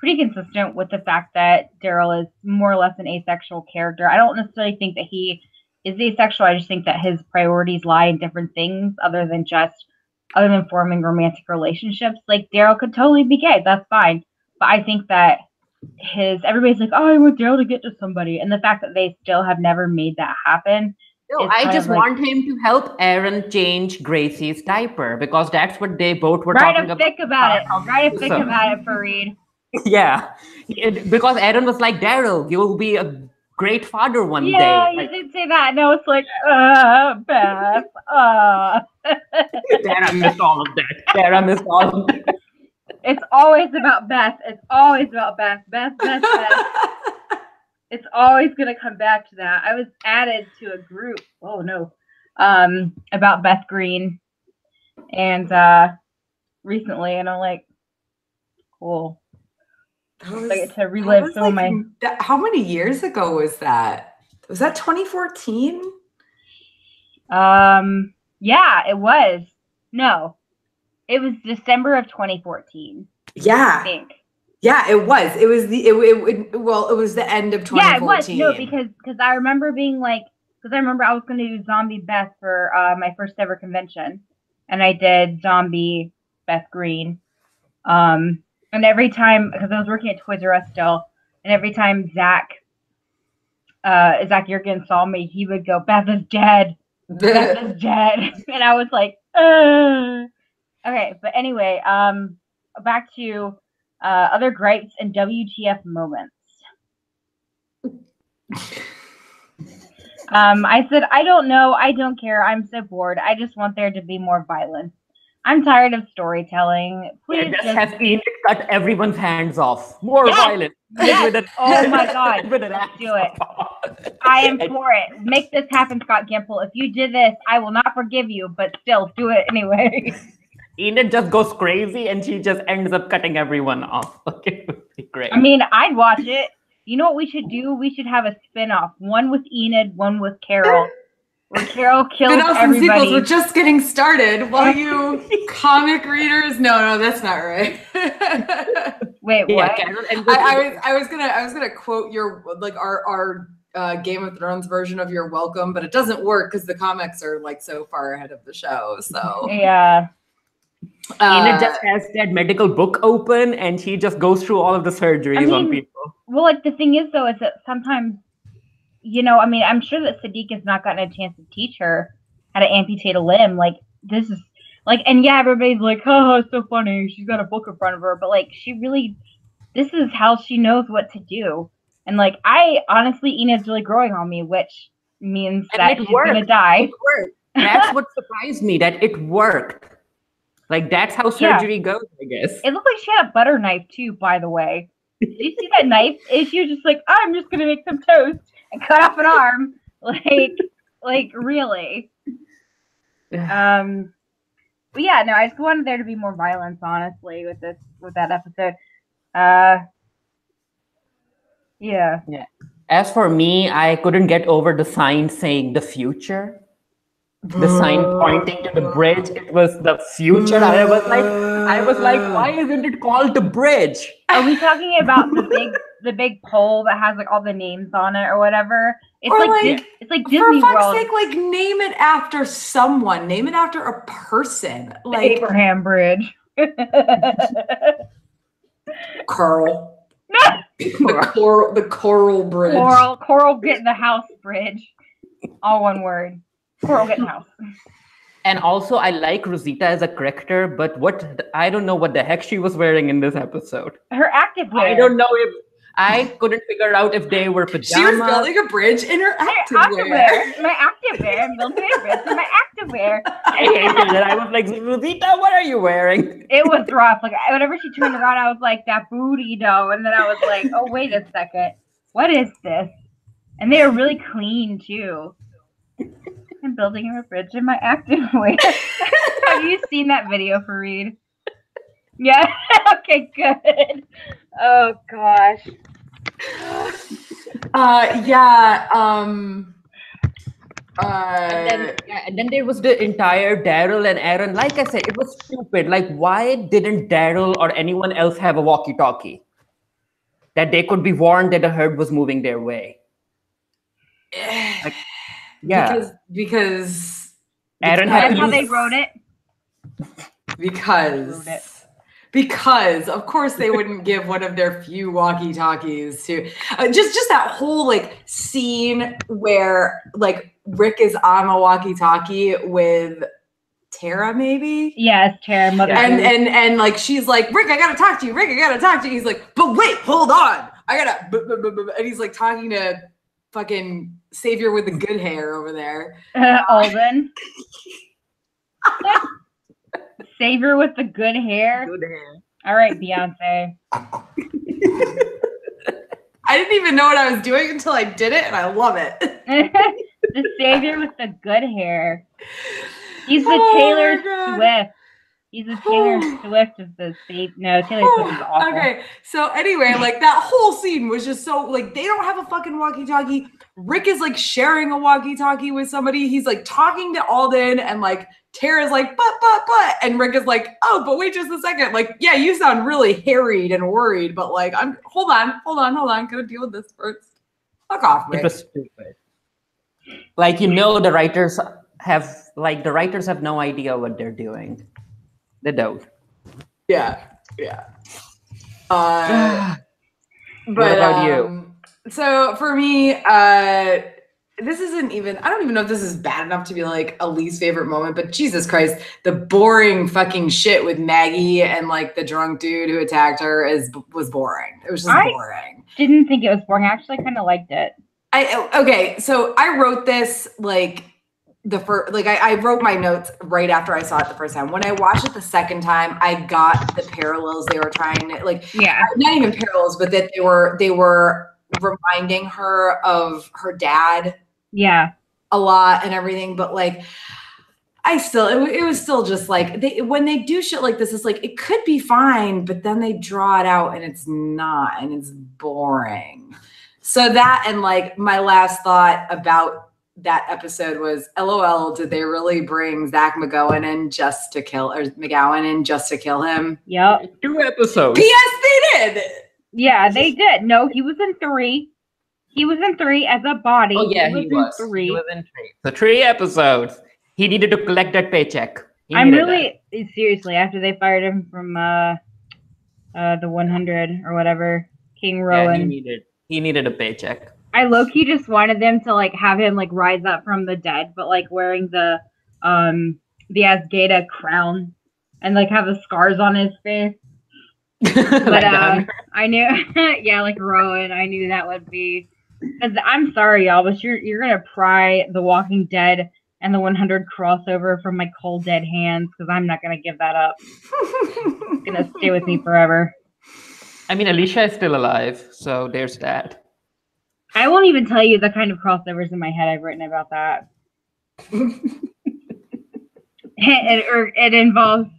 Speaker 2: consistent with the fact that Daryl is more or less an asexual character. I don't necessarily think that he is asexual. I just think that his priorities lie in different things other than forming romantic relationships. Like Daryl could totally be gay. That's fine. But I think that everybody's like, oh, I want Daryl to get to somebody. And the fact that they still have never made that happen.
Speaker 3: No, I just want him to help Aaron change Gracie's diaper because that's what they both were talking about.
Speaker 2: Write a fic about it, Farid.
Speaker 3: Yeah, because Aaron was like, Daryl, you will be a great father one day.
Speaker 2: Yeah, you did say that. No, it's like, Beth.
Speaker 3: Dad, I missed all of that.
Speaker 2: It's always about Beth. It's always about Beth. Beth. It's always going to come back to that. I was added to a group. Oh, no. About Beth Green. And recently, and I'm like, cool. I get to relive some of my.
Speaker 1: How many years ago was that? Was that 2014?
Speaker 2: Yeah, it was. No, it was December of 2014.
Speaker 1: Yeah,
Speaker 2: I think.
Speaker 1: Yeah, it was. It was it was the end of 2014.
Speaker 2: Yeah, it was. No, because I remember being like, because I remember I was going to do Zombie Beth for my first ever convention, and I did Zombie Beth Green. And every time, because I was working at Toys R Us still, and every time Zach Yergin saw me, he would go, Beth is dead. Beth is dead. And I was like, Okay, but anyway, back to other gripes and WTF moments. I said, I don't know. I don't care. I'm so bored. I just want there to be more violence. I'm tired of storytelling. Please
Speaker 3: just have Phoenix cut everyone's hands off. More violence.
Speaker 2: Yes. Oh my God. Let's do it. I am for it. Make this happen, Scott Gimple. If you did this, I will not forgive you, but still do it anyway.
Speaker 3: Enid just goes crazy and she just ends up cutting everyone off. Okay, great.
Speaker 2: I mean, I'd watch it. You know what we should do? We should have a spin-off. One with Enid, one with Carol. Where Carol kills everybody.
Speaker 1: Sequels, we're just getting started. While you comic readers, no, that's not right.
Speaker 2: Wait, what?
Speaker 1: I was gonna quote your our Game of Thrones version of your welcome, but it doesn't work because the comics are like so far ahead of the show. So
Speaker 2: yeah.
Speaker 3: Enid just has that medical book open and she just goes through all of the surgeries on people.
Speaker 2: Well, like the thing is though, is that sometimes. You know, I mean, I'm sure that Sadiq has not gotten a chance to teach her how to amputate a limb. Like, this is, like, and yeah, everybody's like, oh, it's so funny. She's got a book in front of her. But, like, this is how she knows what to do. And, like, honestly, Enid's really growing on me, which means that she's going to die.
Speaker 3: It worked. That's what surprised me, that it worked. Like, that's how surgery goes, I guess.
Speaker 2: It looked like she had a butter knife, too, by the way. Did you see that knife? She was just like, I'm just going to make some toast. And cut off an arm, like really. But yeah, no, I just wanted there to be more violence, honestly, with that episode. Yeah.
Speaker 3: As for me, I couldn't get over the sign saying the future. The sign pointing to the bridge, it was the future. I was like, I was like, why isn't it called the bridge?
Speaker 2: Are we talking about the big pole that has like all the names on it or whatever? It's it's like Disney
Speaker 1: for fuck's
Speaker 2: World.
Speaker 1: sake, like name it after someone. Name it after a person.
Speaker 2: The
Speaker 1: Like
Speaker 2: Abraham Bridge.
Speaker 1: Carl. the Coral Bridge.
Speaker 2: Coral get in the house bridge. All one word. Coral get in the house.
Speaker 3: And also, I like Rosita as a character, but I don't know what the heck she was wearing in this episode.
Speaker 2: Her active wear.
Speaker 3: I don't know if I couldn't figure out if they were pajamas.
Speaker 1: She was building a bridge in her activewear.
Speaker 2: My activewear. I'm building a bridge in my activewear.
Speaker 3: I hated it. I was like, Rosita, what are you wearing?
Speaker 2: It was rough. Like whenever she turned around, I was like, that booty though. And then I was like, oh, wait a second. What is this? And they were really clean too. I'm building a bridge in my activewear. Have you seen that video, Farid? Yeah. Okay, good. Oh gosh.
Speaker 1: Yeah.
Speaker 3: And then there was the entire Daryl and Aaron. Like I said, it was stupid. Like, why didn't Daryl or anyone else have a walkie-talkie that they could be warned that the herd was moving their way? Like, yeah,
Speaker 1: because
Speaker 3: Aaron
Speaker 2: that's how they wrote it.
Speaker 1: Because of course they wouldn't give one of their few walkie-talkies to just that whole like scene where like Rick is on a walkie-talkie with Tara, maybe.
Speaker 2: Yes, Tara. Mother
Speaker 1: and like she's like, Rick, I gotta talk to you. Rick, I gotta talk to you. He's like, but wait, hold on, I gotta. And he's like talking to fucking Savior with the good hair over there.
Speaker 2: Alden. Savior with the good hair.
Speaker 3: Good hair.
Speaker 2: All right, Beyonce.
Speaker 1: I didn't even know what I was doing until I did it, and I love it.
Speaker 2: The Savior with the good hair. He's the Taylor Swift. He's the Taylor Swift of the state. No, Taylor Swift is awful.
Speaker 1: Okay, so anyway, like that whole scene was just so like they don't have a fucking walkie-talkie. Rick is like sharing a walkie-talkie with somebody. He's like talking to Alden, and like Tara's like, but, and Rick is like, oh, but wait just a second. Like, yeah, you sound really harried and worried, but like, hold on. Gonna deal with this first. Fuck off, Rick.
Speaker 3: It was stupid. Like, the writers have no idea what they're doing. They don't.
Speaker 1: Yeah. But
Speaker 3: what about you?
Speaker 1: So for me, this isn't even, I don't even know if this is bad enough to be like a least favorite moment, but Jesus Christ, the boring fucking shit with Maggie and like the drunk dude who attacked her was boring. It was just boring.
Speaker 2: Didn't think it was boring. I actually kind of liked it.
Speaker 1: Okay, so I wrote this like I wrote my notes right after I saw it the first time. When I watched it the second time, I got the parallels they were trying to not even parallels, but that they were reminding her of her dad.
Speaker 2: Yeah.
Speaker 1: A lot and everything, but like it was still just like when they do shit like this, it's like it could be fine, but then they draw it out and it's not, and it's boring. So that, and like my last thought about that episode was, LOL, did they really bring Zach McGowan in just to kill him?
Speaker 2: Yep.
Speaker 3: 2 episodes.
Speaker 1: P.S. They did.
Speaker 2: Yeah, they did. No, he was in 3. He was in 3 as a body.
Speaker 3: Oh yeah, he was. He was in 3. So 3 episodes. He needed to collect that paycheck.
Speaker 2: Seriously, after they fired him from the 100 or whatever, King Rowan.
Speaker 3: Yeah, he needed a paycheck.
Speaker 2: I low-key just wanted them to like have him like rise up from the dead, but like wearing the Asgata crown and like have the scars on his face. But I knew, yeah, like Rowan. I knew that would be. Because I'm sorry, y'all, but you're gonna pry The Walking Dead and the 100 crossover from my cold dead hands, because I'm not gonna give that up. It's gonna stay with me forever.
Speaker 3: I mean, Alicia is still alive, so there's that.
Speaker 2: I won't even tell you the kind of crossovers in my head I've written about that. It involves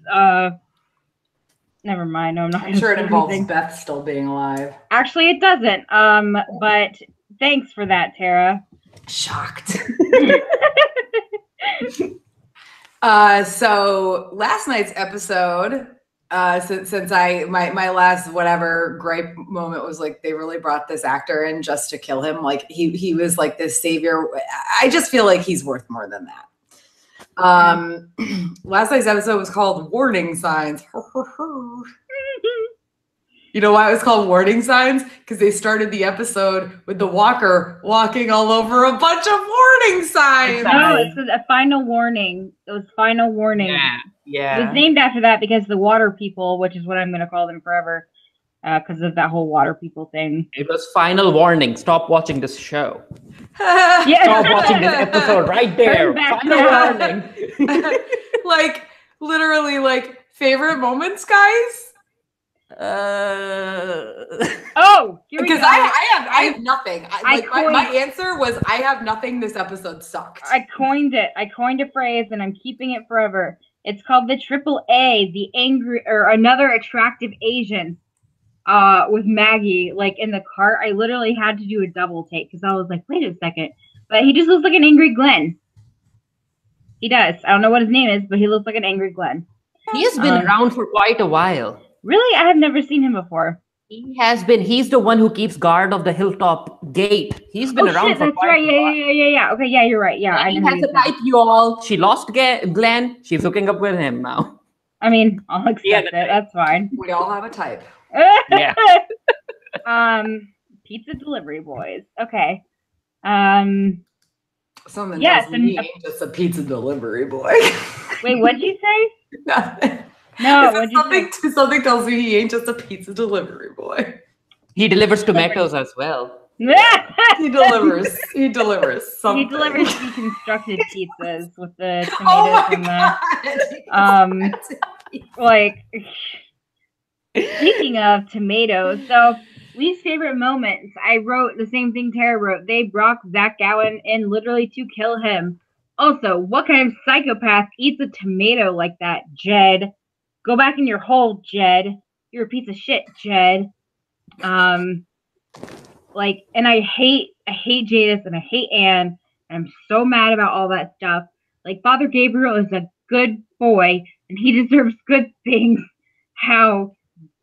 Speaker 2: never mind. No, I'm
Speaker 1: sure it involves Beth still being alive.
Speaker 2: Actually, it doesn't. But thanks for that, Tara.
Speaker 1: Shocked. So last night's episode, since my last whatever gripe moment was like they really brought this actor in just to kill him. Like he was like this savior. I just feel like he's worth more than that. Last night's episode was called Warning Signs. You know why it was called Warning Signs? Because they started the episode with the walker walking all over a bunch of warning signs.
Speaker 2: No, it's a final warning. It was final warning.
Speaker 3: Yeah.
Speaker 2: It was named after that because the water people, which is what I'm going to call them forever, because of that whole water people thing.
Speaker 3: It was final warning. Stop watching this show.
Speaker 2: Yeah.
Speaker 3: Stop watching this episode right there. Final warning.
Speaker 1: Like literally, like favorite moments, guys.
Speaker 2: Oh, here we
Speaker 1: Because
Speaker 2: go.
Speaker 1: I have nothing. My answer was I have nothing. This episode sucked.
Speaker 2: I coined it. I coined a phrase, and I'm keeping it forever. It's called the triple A, the angry or another attractive Asian. With Maggie, like in the cart, I literally had to do a double take because I was like, wait a second, but he just looks like an angry Glenn. He does. I don't know what his name is, but he looks like an angry Glenn.
Speaker 3: He has been around for quite a while.
Speaker 2: Really? I have never seen him before.
Speaker 3: He has been. He's the one who keeps guard of the hilltop gate. He's been around for quite a while.
Speaker 2: Yeah. Okay, yeah, you're right. Yeah, I
Speaker 3: he
Speaker 2: know.
Speaker 3: has a type, you all. She lost Glenn. She's hooking up with him now.
Speaker 2: I mean, I'll accept it. That's fine.
Speaker 1: We all have a type.
Speaker 3: Yeah.
Speaker 2: Pizza delivery boys. Okay.
Speaker 1: Something tells me he ain't just a pizza delivery boy.
Speaker 2: Wait, what'd you say?
Speaker 1: Nothing.
Speaker 2: No, what'd you say?
Speaker 1: Something tells me he ain't just a pizza delivery boy.
Speaker 3: He delivers tomatoes as well.
Speaker 1: He delivers. He delivers something.
Speaker 2: He delivers deconstructed pizzas with the tomatoes and the like. Speaking of tomatoes, so least favorite moments. I wrote the same thing Tara wrote. They brought Zach Gowen in literally to kill him. Also, what kind of psychopath eats a tomato like that, Jed? Go back in your hole, Jed. You're a piece of shit, Jed. And I hate Jadis and I hate Anne. And I'm so mad about all that stuff. Like, Father Gabriel is a good boy and he deserves good things. How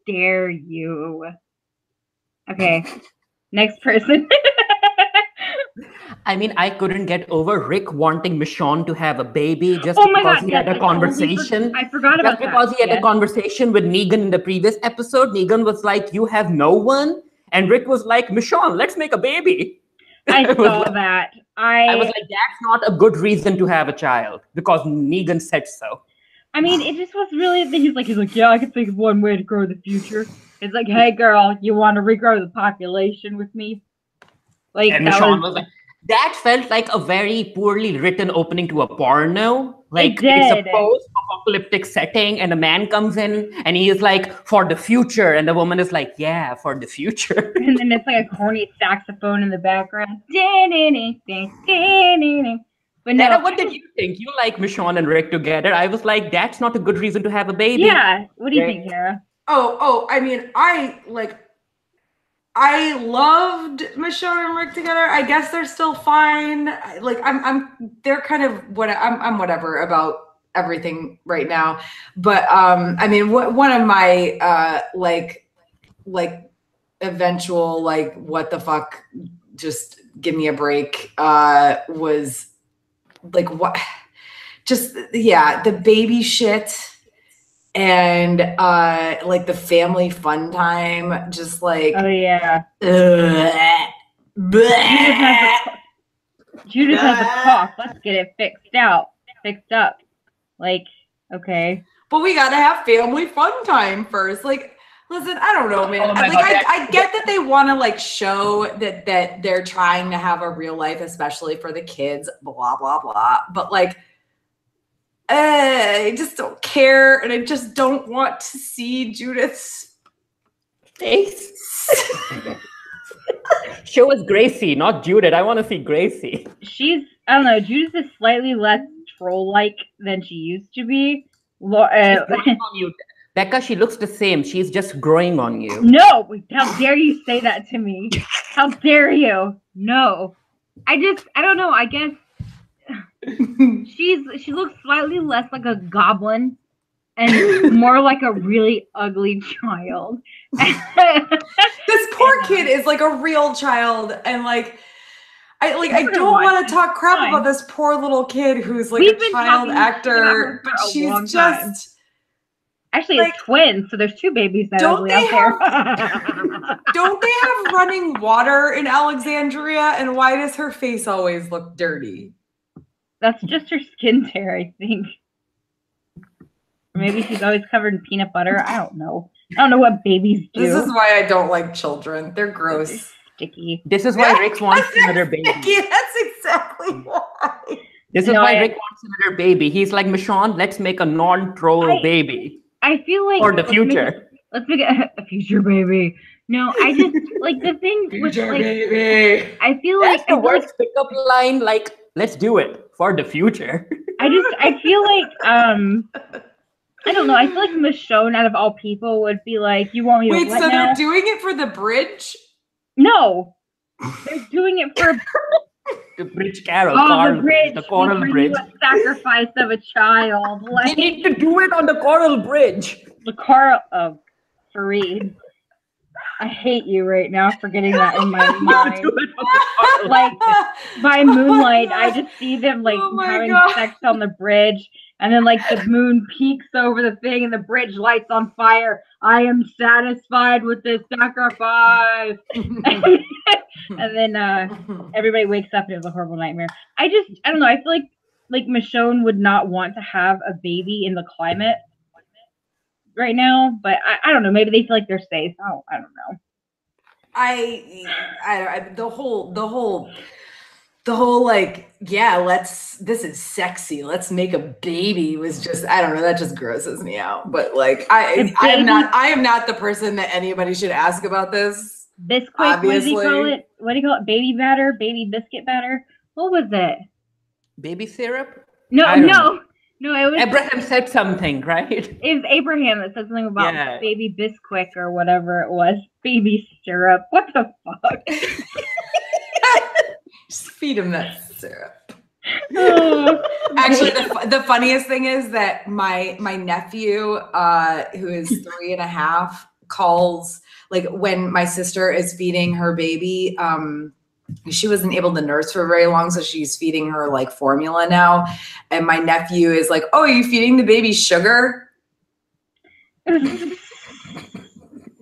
Speaker 2: dare you? Okay, next person.
Speaker 3: I mean, I couldn't get over Rick wanting Michonne to have a baby just because he had a conversation.
Speaker 2: I forgot about that.
Speaker 3: Just because he had a conversation with Negan in the previous episode. Negan was like, you have no one. And Rick was like, Michonne, let's make a baby.
Speaker 2: I saw that.
Speaker 3: I was like, that's not a good reason to have a child because Negan said so.
Speaker 2: I mean, it just was really, he's like, yeah, I can think of one way to grow the future. It's like, hey, girl, you want to regrow the population with me? Like,
Speaker 3: and Michonne was like, that felt like a very poorly written opening to a porno. Like, it's a post-apocalyptic setting, and a man comes in, and he is like, for the future. And the woman is like, yeah, for the future.
Speaker 2: And then it's like a corny saxophone in the background. But no,
Speaker 3: Nana, what did you think? You like Michonne and Rick together. I was like, that's not a good reason to have a baby.
Speaker 2: Yeah. What do you think, Tara?
Speaker 1: Oh, I mean, I loved Michonne and Rick together. I guess they're still fine. They're kind of I'm whatever about everything right now. But I mean, one of my eventual what the fuck, just give me a break was like what, just the baby shit. And the family fun time, just like,
Speaker 2: oh yeah, Judith has a cough. Let's get it fixed up. Like, okay,
Speaker 1: but we gotta have family fun time first. Like, listen, I don't know, man. I get that they want to show that they're trying to have a real life, especially for the kids. Blah blah blah. But I just don't care, and I just don't want to see Judith's face.
Speaker 3: Show us Gracie, not Judith. I want to see Gracie.
Speaker 2: I don't know, Judith is slightly less troll-like than she used to be.
Speaker 3: Bekah, she looks the same. She's just growing on you.
Speaker 2: No! How dare you say that to me? How dare you? No. I don't know, I guess she looks slightly less like a goblin and more like a really ugly child.
Speaker 1: This poor kid is like a real child, and like I don't want to talk crap about this poor little kid who's like a child actor, but she's just
Speaker 2: actually it's twins, so there's two babies that are ugly out there.
Speaker 1: Don't they have running water in Alexandria? And why does her face always look dirty?
Speaker 2: That's just her skin tear, I think. Maybe she's always covered in peanut butter. I don't know. I don't know what babies do.
Speaker 1: This is why I don't like children. They're gross.
Speaker 2: They're sticky.
Speaker 3: This is why Rick wants another baby.
Speaker 1: Sticky. That's exactly why.
Speaker 3: This is why Rick wants another baby. He's like, Michonne, let's make a non-troll baby.
Speaker 2: I feel like
Speaker 3: for the future.
Speaker 2: Let's make a future baby. No, I just like the thing with like
Speaker 1: baby.
Speaker 2: I feel
Speaker 3: That's
Speaker 2: like
Speaker 3: the worst pickup line. Like, let's do it for the future.
Speaker 2: I feel like I don't know. I feel like Michonne, out of all people, would be like, "You want me to
Speaker 1: wait?"
Speaker 2: what
Speaker 1: So
Speaker 2: now?
Speaker 1: they're doing it for the bridge?
Speaker 2: No, they're doing it for
Speaker 3: the bridge carol.
Speaker 2: the bridge.
Speaker 3: The coral bridge.
Speaker 2: A sacrifice of a child.
Speaker 3: They need to do it on the coral bridge.
Speaker 2: The coral of Farid. I hate you right now for getting that in my mind. Like by moonlight, I just see them like having sex on the bridge. And then, like, the moon peeks over the thing and the bridge lights on fire. I am satisfied with this sacrifice. And then everybody wakes up and it's a horrible nightmare. I don't know. I feel like Michonne would not want to have a baby in the climate right now. But I don't know. Maybe they feel like they're safe. I don't know.
Speaker 1: The whole like, yeah, this is sexy, let's make a baby was just, I don't know, that just grosses me out. But like I am not the person that anybody should ask about this.
Speaker 2: Biscuit, what do you call it? What do you call it? Baby batter, baby biscuit batter. What was it?
Speaker 3: Baby syrup?
Speaker 2: No, it was
Speaker 3: Abraham said something, right?
Speaker 2: It was Abraham that said something about baby bisquick or whatever it was. Baby syrup. What the fuck?
Speaker 1: Just feed him that syrup. Actually, the funniest thing is that my nephew, who is 3.5, calls like when my sister is feeding her baby. She wasn't able to nurse for very long, so she's feeding her like formula now. And my nephew is like, "Oh, are you feeding the baby sugar?" We're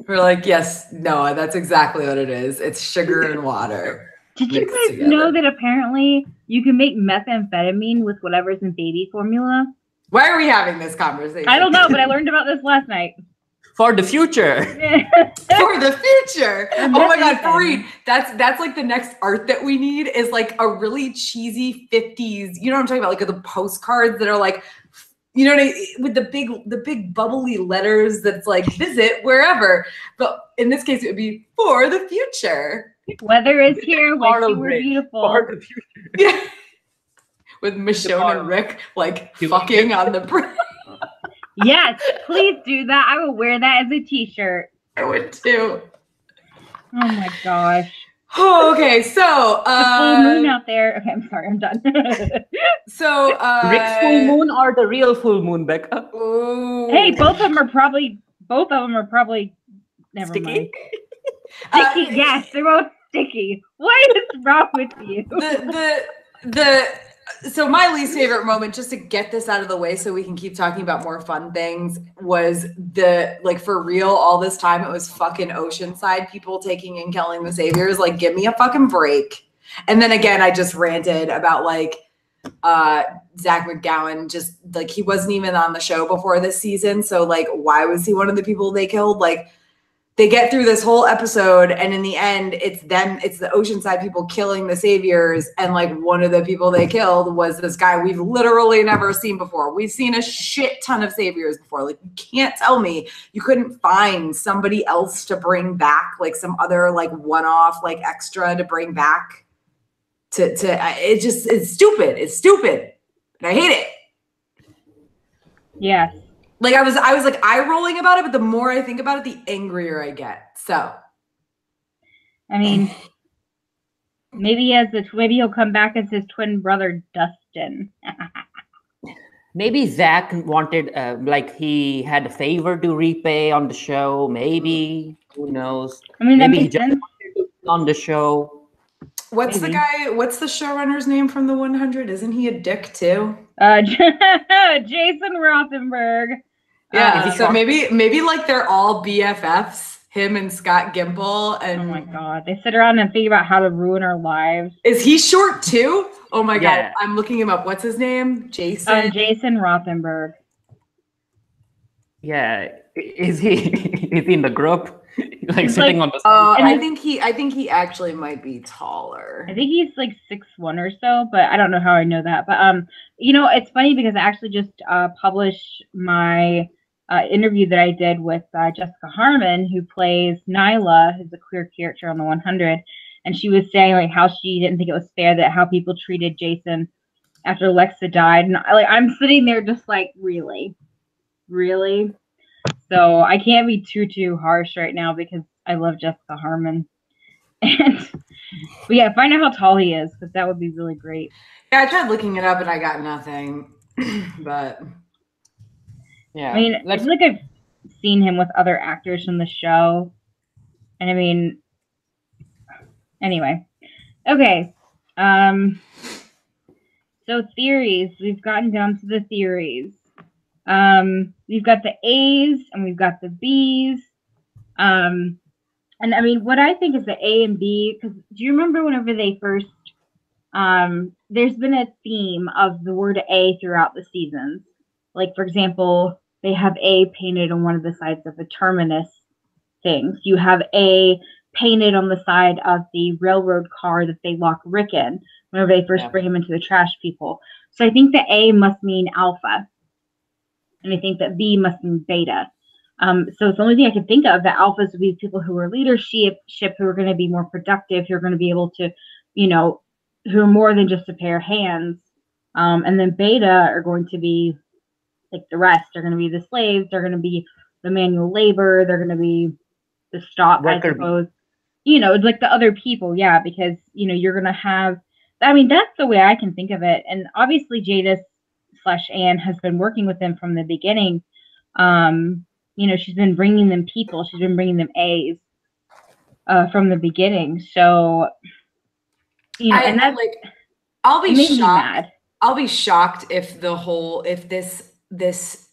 Speaker 1: like, "Yes, no, that's exactly what it is. It's sugar and water."
Speaker 2: Did you guys know that apparently you can make methamphetamine with whatever's in baby formula?
Speaker 1: Why are we having this conversation?
Speaker 2: I don't know, but I learned about this last night.
Speaker 3: For the future.
Speaker 1: For the future. Oh my God, Farid. That's like the next art that we need is like a really cheesy 50s. You know what I'm talking about? Like the postcards that are like, you know what I mean? With the big bubbly letters that's like visit wherever. But in this case, it would be for the future.
Speaker 2: Weather is here. We're beautiful.
Speaker 3: For the future.
Speaker 1: Yeah. With Michonne and Rick like fucking on the bridge.
Speaker 2: Yes, please do that. I will wear that as a t-shirt.
Speaker 1: I would too.
Speaker 2: Oh my gosh.
Speaker 1: Oh, okay. So
Speaker 2: the full moon out there. Okay, I'm sorry, I'm done.
Speaker 1: So
Speaker 3: Rick's full moon or the real full moon, Bekah?
Speaker 1: Ooh.
Speaker 2: Hey, both of them are probably never
Speaker 3: sticky?
Speaker 2: Mind. Sticky, yes, they're both sticky. What is wrong with you?
Speaker 1: So my least favorite moment, just to get this out of the way so we can keep talking about more fun things, was for real, all this time it was fucking Oceanside people taking and killing the saviors. Like, give me a fucking break. And then again, I just ranted about like Zach McGowan, just like he wasn't even on the show before this season. So like, why was he one of the people they killed? Like, they get through this whole episode, and in the end, it's the Oceanside people killing the saviors, and like one of the people they killed was this guy we've literally never seen before. We've seen a shit ton of saviors before. Like, you can't tell me you couldn't find somebody else to bring back, like some other like one-off like extra to bring back. It's stupid. It's stupid, and I hate it.
Speaker 2: Yes.
Speaker 1: Like I was like eye rolling about it, but the more I think about it, the angrier I get. So,
Speaker 2: I mean, maybe he'll come back as his twin brother Dustin.
Speaker 3: Maybe Zach wanted, like, he had a favor to repay on the show. Maybe, who knows?
Speaker 2: I mean, that
Speaker 3: Maybe he
Speaker 2: makes
Speaker 3: just
Speaker 2: sense.
Speaker 3: wanted to be on the show.
Speaker 1: What's
Speaker 2: Maybe.
Speaker 1: the guy? What's the showrunner's name from the 100? Isn't he a dick too?
Speaker 2: Jason Rothenberg.
Speaker 1: Yeah, so maybe like they're all BFFs, him and Scott Gimple. And
Speaker 2: oh my god, they sit around and think about how to ruin our lives.
Speaker 1: Is he short too? Oh my
Speaker 3: Yeah.
Speaker 1: god, I'm looking him up. What's his name? Jason.
Speaker 2: Jason Rothenberg.
Speaker 3: Yeah, is he in the group? Like
Speaker 2: He's
Speaker 3: sitting
Speaker 2: like-
Speaker 3: on the.
Speaker 1: I think he actually might be taller.
Speaker 2: I think he's like 6'1" or so, but I don't know how I know that. But you know, it's funny because I actually just published my interview that I did with Jessica Harmon, who plays Nyla, who's a queer character on the 100, and she was saying like how she didn't think it was fair that how people treated Jason after Alexa died, and I'm sitting there just like really. So I can't be too harsh right now because I love Jessica Harmon. But yeah, find out how tall he is because that would be really great.
Speaker 1: Yeah, I tried looking it up and I got nothing. But
Speaker 3: Yeah,
Speaker 2: I mean, I feel like I've seen him with other actors from the show, and I mean, anyway, okay. So theories. We've gotten down to the theories. We've got the A's and we've got the B's. And I mean, what I think is the A and B, because do you remember whenever they first, there's been a theme of the word A throughout the seasons. Like, for example, they have A painted on one of the sides of the terminus things. You have A painted on the side of the railroad car that they lock Rick in whenever they first bring him into the trash people. So I think the A must mean alpha. And I think that B must mean beta. So it's the only thing I can think of. The alphas would be people who are leadership, who are going to be more productive, who are going to be able to, you know, who are more than just a pair of hands. And then beta are going to be like the rest. They're going to be the slaves. They're going to be the manual labor. They're going to be the stock, I suppose. You know, it's like the other people, yeah, because, you know, you're going to have, I mean, that's the way I can think of it. And obviously Jadis/Anne has been working with them from the beginning. You know, she's been bringing them people. She's been bringing them A's from the beginning. So, you know, and that's
Speaker 1: like, I'll be shocked.
Speaker 2: Mad.
Speaker 1: I'll be shocked if this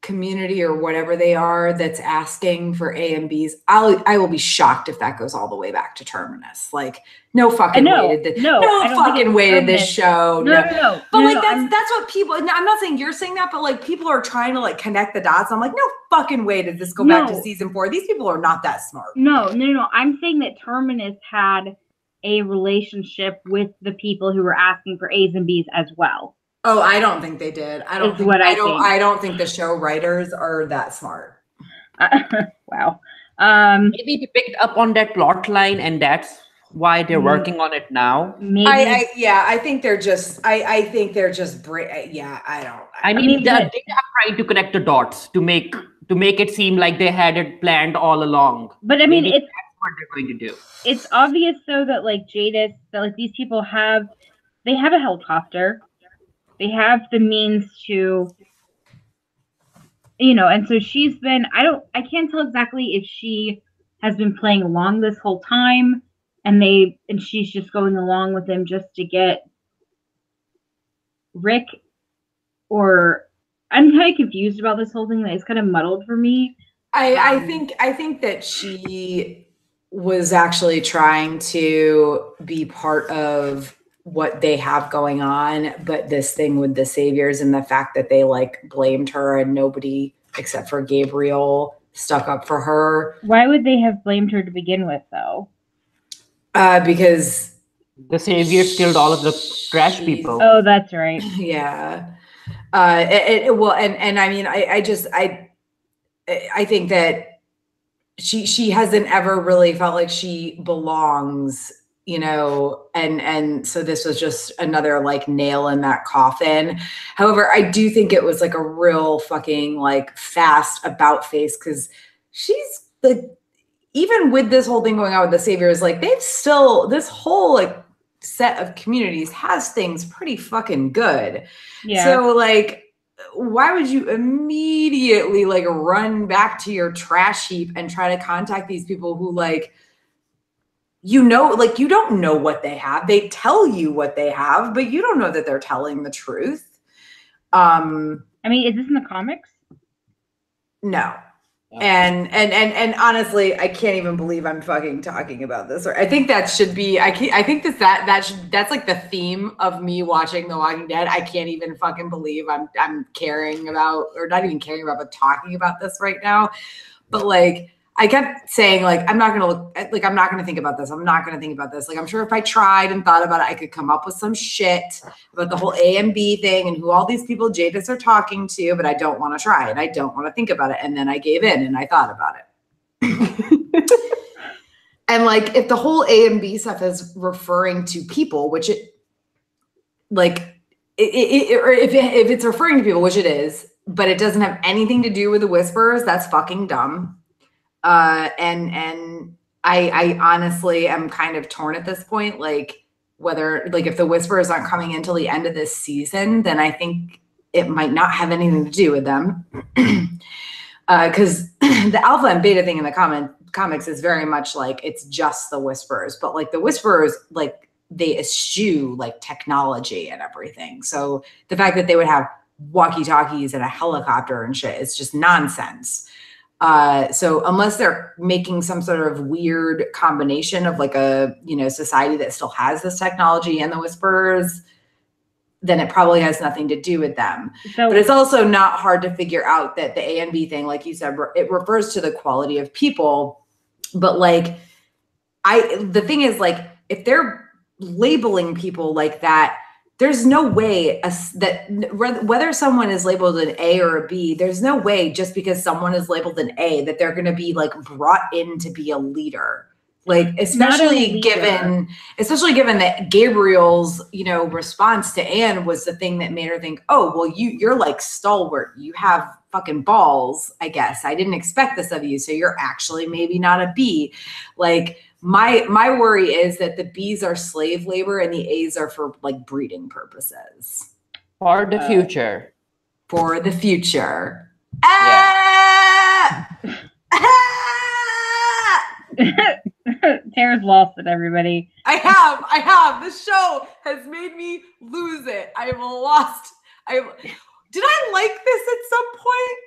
Speaker 1: community or whatever they are that's asking for A and B's, I will be shocked if that goes all the way back to Terminus. Like, no fucking way did this. No fucking way did this show.
Speaker 2: No.
Speaker 1: But like that's what people. I'm not saying you're saying that, but like people are trying to like connect the dots. I'm like, no fucking way did this go back to season 4. These people are not that smart.
Speaker 2: No. I'm saying that Terminus had a relationship with the people who were asking for A's and B's as well.
Speaker 1: Oh, I don't think they did. I don't think the show writers are that smart.
Speaker 2: Wow.
Speaker 3: Maybe they picked up on that plot line and that's why they're working on it now.
Speaker 2: Maybe.
Speaker 1: I think they're just I think they're just
Speaker 3: I mean they are trying to connect the dots to make it seem like they had it planned all along.
Speaker 2: But I mean,
Speaker 3: that's what they're going to do.
Speaker 2: It's obvious though that like Jadis, that like these people have a helicopter. They have the means to, you know, and so she's been, I can't tell exactly if she has been playing along this whole time and she's just going along with them just to get Rick, or I'm kind of confused about this whole thing. It's kind of muddled for me.
Speaker 1: I think that she was actually trying to be part of what they have going on, but this thing with the saviors and the fact that they like blamed her and nobody except for Gabriel stuck up for her.
Speaker 2: Why would they have blamed her to begin with though?
Speaker 1: Because
Speaker 3: the saviors killed all of the trash people.
Speaker 2: Oh, that's right.
Speaker 1: Yeah. Well, and I mean, I think that she hasn't ever really felt like she belongs, you know, and so this was just another like nail in that coffin. However, I do think it was like a real fucking like fast about face, because she's like, even with this whole thing going on with the saviors, like they've still, this whole like set of communities has things pretty fucking good.
Speaker 2: Yeah.
Speaker 1: So like, why would you immediately like run back to your trash heap and try to contact these people who like, you know, like you don't know what they have. They tell you what they have, but you don't know that they're telling the truth.
Speaker 2: I mean, is this in the comics?
Speaker 1: No. And honestly, I can't even believe I'm fucking talking about this. Or I think that should be. I think that's like the theme of me watching The Walking Dead. I can't even fucking believe I'm caring about, or not even caring about, but talking about this right now. But like, I kept saying like, I'm not gonna think about this. I'm not gonna think about this. Like, I'm sure if I tried and thought about it, I could come up with some shit about the whole A and B thing and who all these people Jadis are talking to, but I don't want to try it. I don't want to think about it. And then I gave in and I thought about it. And like, if the whole A and B stuff is referring to people, which it like, or if it's referring to people, which it is, but it doesn't have anything to do with the Whisperers, that's fucking dumb. And I honestly am kind of torn at this point, like whether like if the Whisperers aren't coming in till the end of this season, then I think it might not have anything to do with them. Because the alpha and beta thing in the comics is very much like it's just the Whisperers, but like the Whisperers, like they eschew like technology and everything. So the fact that they would have walkie-talkies and a helicopter and shit, it's just nonsense. So unless they're making some sort of weird combination of like a, you know, society that still has this technology and the Whisperers, then it probably has nothing to do with them. But it's also not hard to figure out that the A and B thing, like you said, it refers to the quality of people. But like, the thing is like, if they're labeling people like that, there's no way that whether someone is labeled an A or a B, there's no way just because someone is labeled an A that they're going to be like brought in to be a leader. Like, especially given that Gabriel's, you know, response to Anne was the thing that made her think, oh, well, you're like stalwart. You have fucking balls, I guess. I didn't expect this of you. So you're actually maybe not a B. Like, my worry is that the B's are slave labor and the A's are for like breeding purposes.
Speaker 3: For the future.
Speaker 1: For the future.
Speaker 3: Yeah.
Speaker 2: Tara's lost it, everybody.
Speaker 1: I have. This show has made me lose it. I've lost. Did I like this at some point?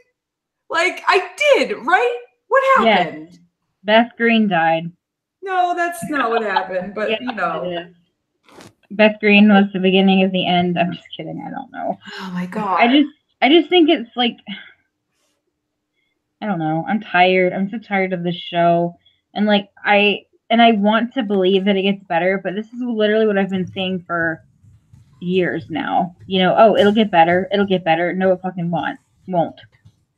Speaker 1: Like, I did, right? What happened?
Speaker 2: Yes. Beth Green died.
Speaker 1: No, that's not what happened, but you know.
Speaker 2: Beth Green was the beginning of the end. I'm just kidding. I don't know.
Speaker 1: Oh my God.
Speaker 2: I just think it's like, I don't know. I'm tired. I'm so tired of this show. And like, I want to believe that it gets better, but this is literally what I've been saying for years now. You know, oh, it'll get better. It'll get better. No, it fucking won't.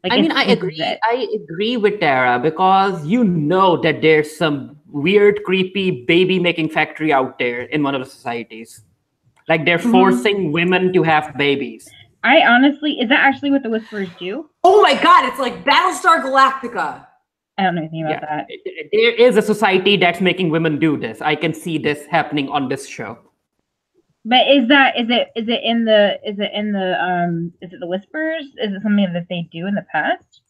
Speaker 2: Like,
Speaker 3: I mean, I agree with Tara, because you know that there's some weird, creepy baby-making factory out there in one of the societies. Like, they're forcing women to have babies.
Speaker 2: I honestly, is that actually what the Whisperers do?
Speaker 1: Oh my God, it's like Battlestar Galactica.
Speaker 2: I don't know anything about that.
Speaker 3: There is a society that's making women do this. I can see this happening on this show.
Speaker 2: But is it in the Whisperers? Is it something that they do in the past?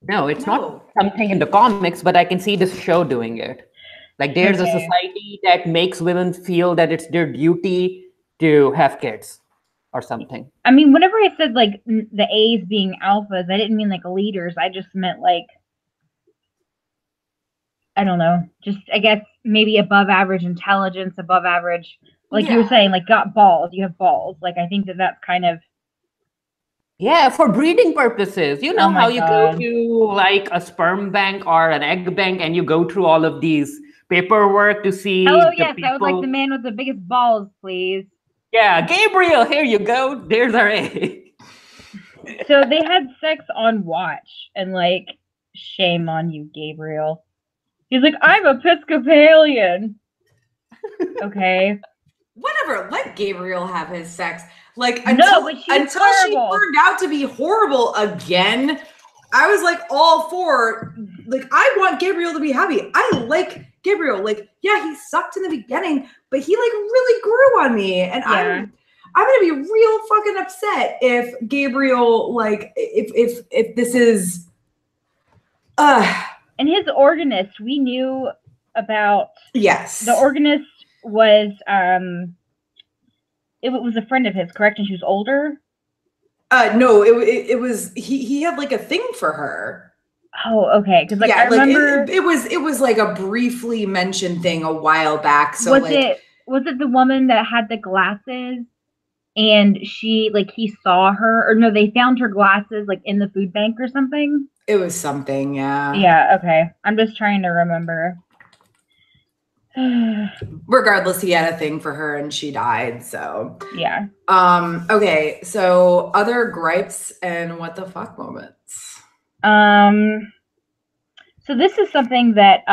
Speaker 3: No, it's not something in the comics, but I can see this show doing it. Like, there's a society that makes women feel that it's their duty to have kids or something.
Speaker 2: I mean, whenever I said like the A's being alphas, I didn't mean like leaders. I just meant like, I don't know, just I guess maybe above average intelligence, above average. Like you were saying, like, got balls. You have balls. Like, I think that's kind of.
Speaker 3: Yeah, for breeding purposes. You know how you go to like a sperm bank or an egg bank and you go through all of these paperwork to see.
Speaker 2: Oh, yes. People. I would like the man with the biggest balls, please.
Speaker 3: Yeah, Gabriel, here you go. There's our egg.
Speaker 2: So they had sex on watch, and like, shame on you, Gabriel. He's like, I'm Episcopalian. Okay.
Speaker 1: Whatever, let Gabriel have his sex. Like,
Speaker 2: until she
Speaker 1: turned out to be horrible again, I was like all for, like, I want Gabriel to be happy. I like Gabriel, like, yeah, he sucked in the beginning, but he like really grew on me. And I'm gonna be real fucking upset if Gabriel, like, if this is
Speaker 2: and his organist, we knew about.
Speaker 1: Yes.
Speaker 2: The organist was it was a friend of his, correct? And she was older?
Speaker 1: No, it was he had like a thing for her.
Speaker 2: Oh, okay. Because like I remember
Speaker 1: it was like a briefly mentioned thing a while back. So was
Speaker 2: it the woman that had the glasses and she like he saw her, or no, they found her glasses like in the food bank or something?
Speaker 1: It was something, yeah.
Speaker 2: Yeah, okay. I'm just trying to remember.
Speaker 1: Regardless, he had a thing for her and she died, so
Speaker 2: yeah.
Speaker 1: Okay, so other gripes and what the fuck moments.
Speaker 2: So this is something that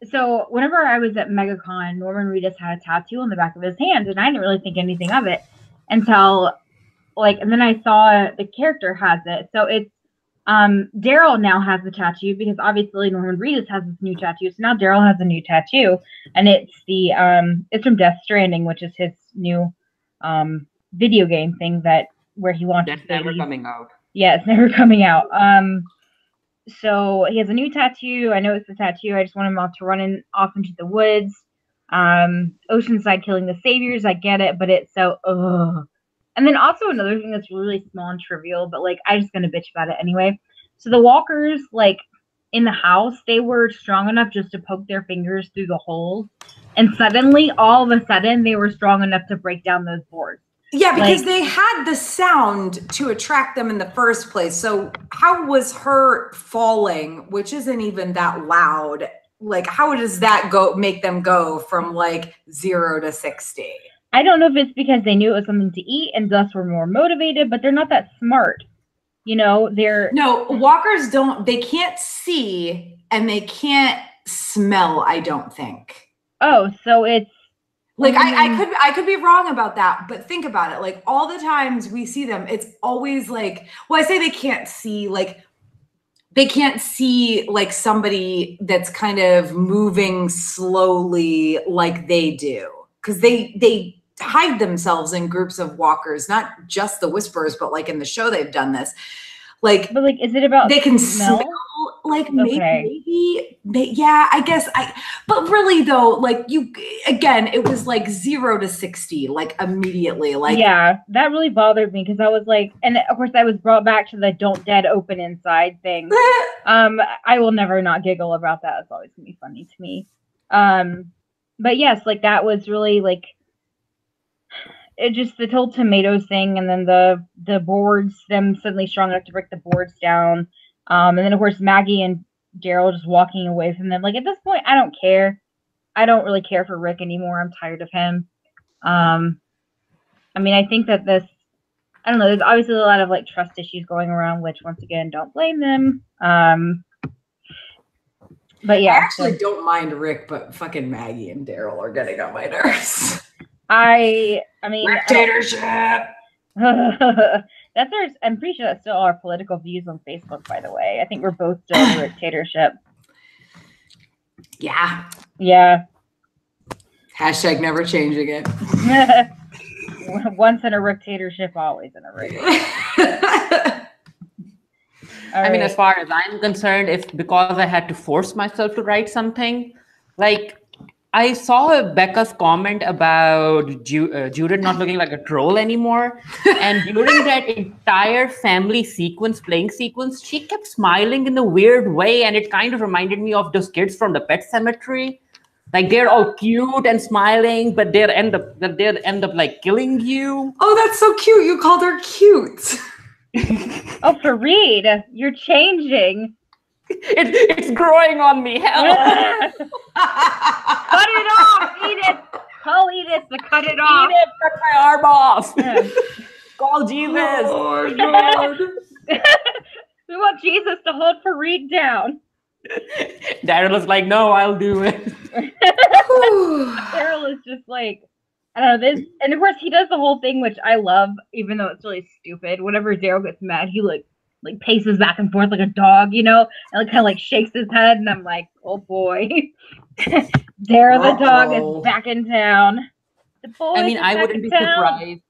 Speaker 2: so whenever I was at MegaCon, Norman Reedus had a tattoo on the back of his hand, and I didn't really think anything of it until and then I saw the character has it. So it's Daryl now has the tattoo because obviously Norman Reedus has this new tattoo. So now Daryl has a new tattoo, and it's it's from Death Stranding, which is his new video game thing where he wants.
Speaker 3: That's never coming out.
Speaker 2: Yeah, it's never coming out. So he has a new tattoo. I know it's a tattoo. I just want him off to running off into the woods. Oceanside killing the saviors. I get it, but it's so ugh. And then also another thing that's really small and trivial, but like I'm just gonna bitch about it anyway. So the walkers, like in the house, they were strong enough just to poke their fingers through the holes, and suddenly, all of a sudden, they were strong enough to break down those boards.
Speaker 1: Yeah, because they had the sound to attract them in the first place. So how was her falling, which isn't even that loud? Like, how does that make them go from like 0 to 60?
Speaker 2: I don't know if it's because they knew it was something to eat and thus were more motivated, but they're not that smart. You know,
Speaker 1: No, walkers they can't see and they can't smell, I don't think.
Speaker 2: Oh, so it's
Speaker 1: like I could be wrong about that, but think about it. Like all the times we see them, it's always like, well, I say they can't see like somebody that's kind of moving slowly like they do. Because they hide themselves in groups of walkers, not just the Whisperers, but like in the show they've done this. Like,
Speaker 2: but like, is it about
Speaker 1: they can smell? Like maybe, yeah, I guess but really though, like it was like 0 to 60, like immediately. Like,
Speaker 2: yeah, that really bothered me because I was like, and of course I was brought back to the "don't dead open inside" thing. I will never not giggle about that. It's always gonna be funny to me. But yes, like that was really like it just the whole tomatoes thing, and then the boards, them suddenly strong enough to break the boards down. And then of course Maggie and Daryl just walking away from them. Like at this point, I don't care. I don't really care for Rick anymore. I'm tired of him. I mean, I think that I don't know, there's obviously a lot of like trust issues going around, which once again, don't blame them. But yeah,
Speaker 1: I actually don't mind Rick, but fucking Maggie and Daryl are getting on my nerves.
Speaker 2: I mean,
Speaker 1: dictatorship.
Speaker 2: I'm pretty sure that's still our political views on Facebook, by the way. I think we're both still in a dictatorship.
Speaker 1: Yeah.
Speaker 2: Yeah.
Speaker 1: Hashtag never changing it.
Speaker 2: Once in a dictatorship, always in a dictatorship.
Speaker 3: I mean, as far as I'm concerned, because I had to force myself to write something, like I saw Bekah's comment about Judith not looking like a troll anymore. And during that entire playing sequence, she kept smiling in a weird way. And it kind of reminded me of those kids from the Pet Cemetery. Like they're all cute and smiling, but they'll end up like killing you.
Speaker 1: Oh, that's so cute. You called her cute.
Speaker 2: Oh, Farid, you're changing.
Speaker 3: It's growing on me. Help!
Speaker 2: Cut it off, Edith. Call Edith to cut it off.
Speaker 3: Edith, cut my arm off. Call Jesus.
Speaker 1: Oh, God.
Speaker 2: We want Jesus to hold Farid down.
Speaker 3: Daryl was like, no, I'll do it.
Speaker 2: Daryl is just like, I don't know, this, and of course he does the whole thing, which I love, even though it's really stupid. Whenever Daryl gets mad, he like like paces back and forth like a dog, you know, and kind of like shakes his head, and I'm like, oh boy, Dara the dog is back in town. The boy
Speaker 3: I mean,
Speaker 2: I wouldn't be surprised.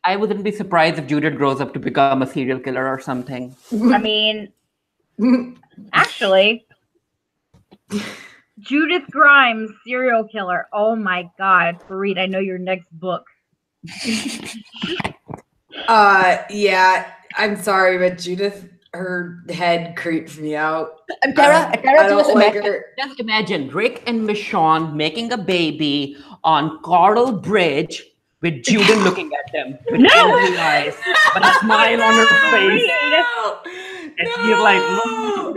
Speaker 3: I wouldn't be surprised if Judith grows up to become a serial killer or something.
Speaker 2: I mean, actually, Judith Grimes, serial killer. Oh my God, Farid, I know your next book.
Speaker 1: Yeah, I'm sorry, but Judith, her head creeps me out.
Speaker 3: Tara,
Speaker 1: just
Speaker 3: imagine Rick and Michonne making a baby on Coral Bridge with Judith looking at them with angry eyes, but a smile on her face. And she's like,
Speaker 1: oh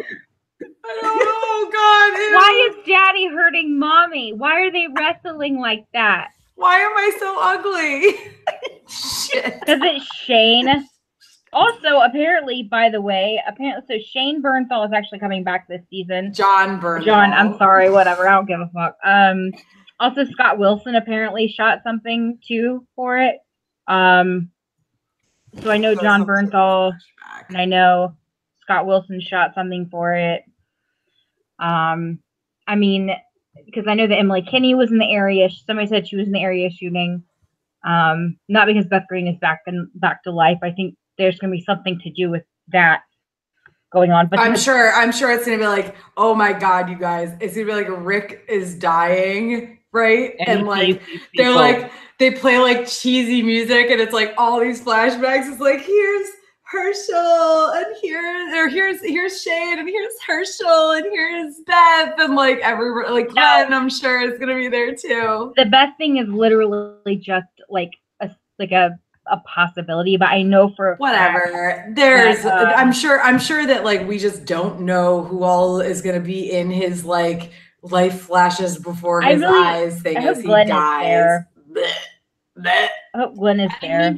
Speaker 1: God. Ew.
Speaker 2: Why is Daddy hurting Mommy? Why are they wrestling like that?
Speaker 1: Why am I so ugly? Shit.
Speaker 2: Because it's Shane. Also, apparently, by the way, so Shane Bernthal is actually coming back this season.
Speaker 1: John Bernthal.
Speaker 2: John, I'm sorry, whatever. I don't give a fuck. Also, Scott Wilson apparently shot something too for it. So I know John Bernthal, and I know Scott Wilson shot something for it. I mean, because I know that Emily Kinney was in the area. Somebody said she was in the area shooting. Not because Beth Green is back to life. I think there's going to be something to do with that going on. But
Speaker 1: I'm sure it's going to be like, oh my God, you guys, it's going to be like Rick is dying, right? And like they play like cheesy music, and it's like all these flashbacks. It's like, here's Herschel, and here's Shane, and here's Herschel, and here's Beth, and like everyone, like Glenn, I'm sure is gonna be there too.
Speaker 2: The best thing is literally just like a possibility, but I know for
Speaker 1: whatever there's that, I'm sure that like we just don't know who all is gonna be in his like life flashes before his eyes thing as he dies.
Speaker 2: I hope Glenn is there.
Speaker 3: I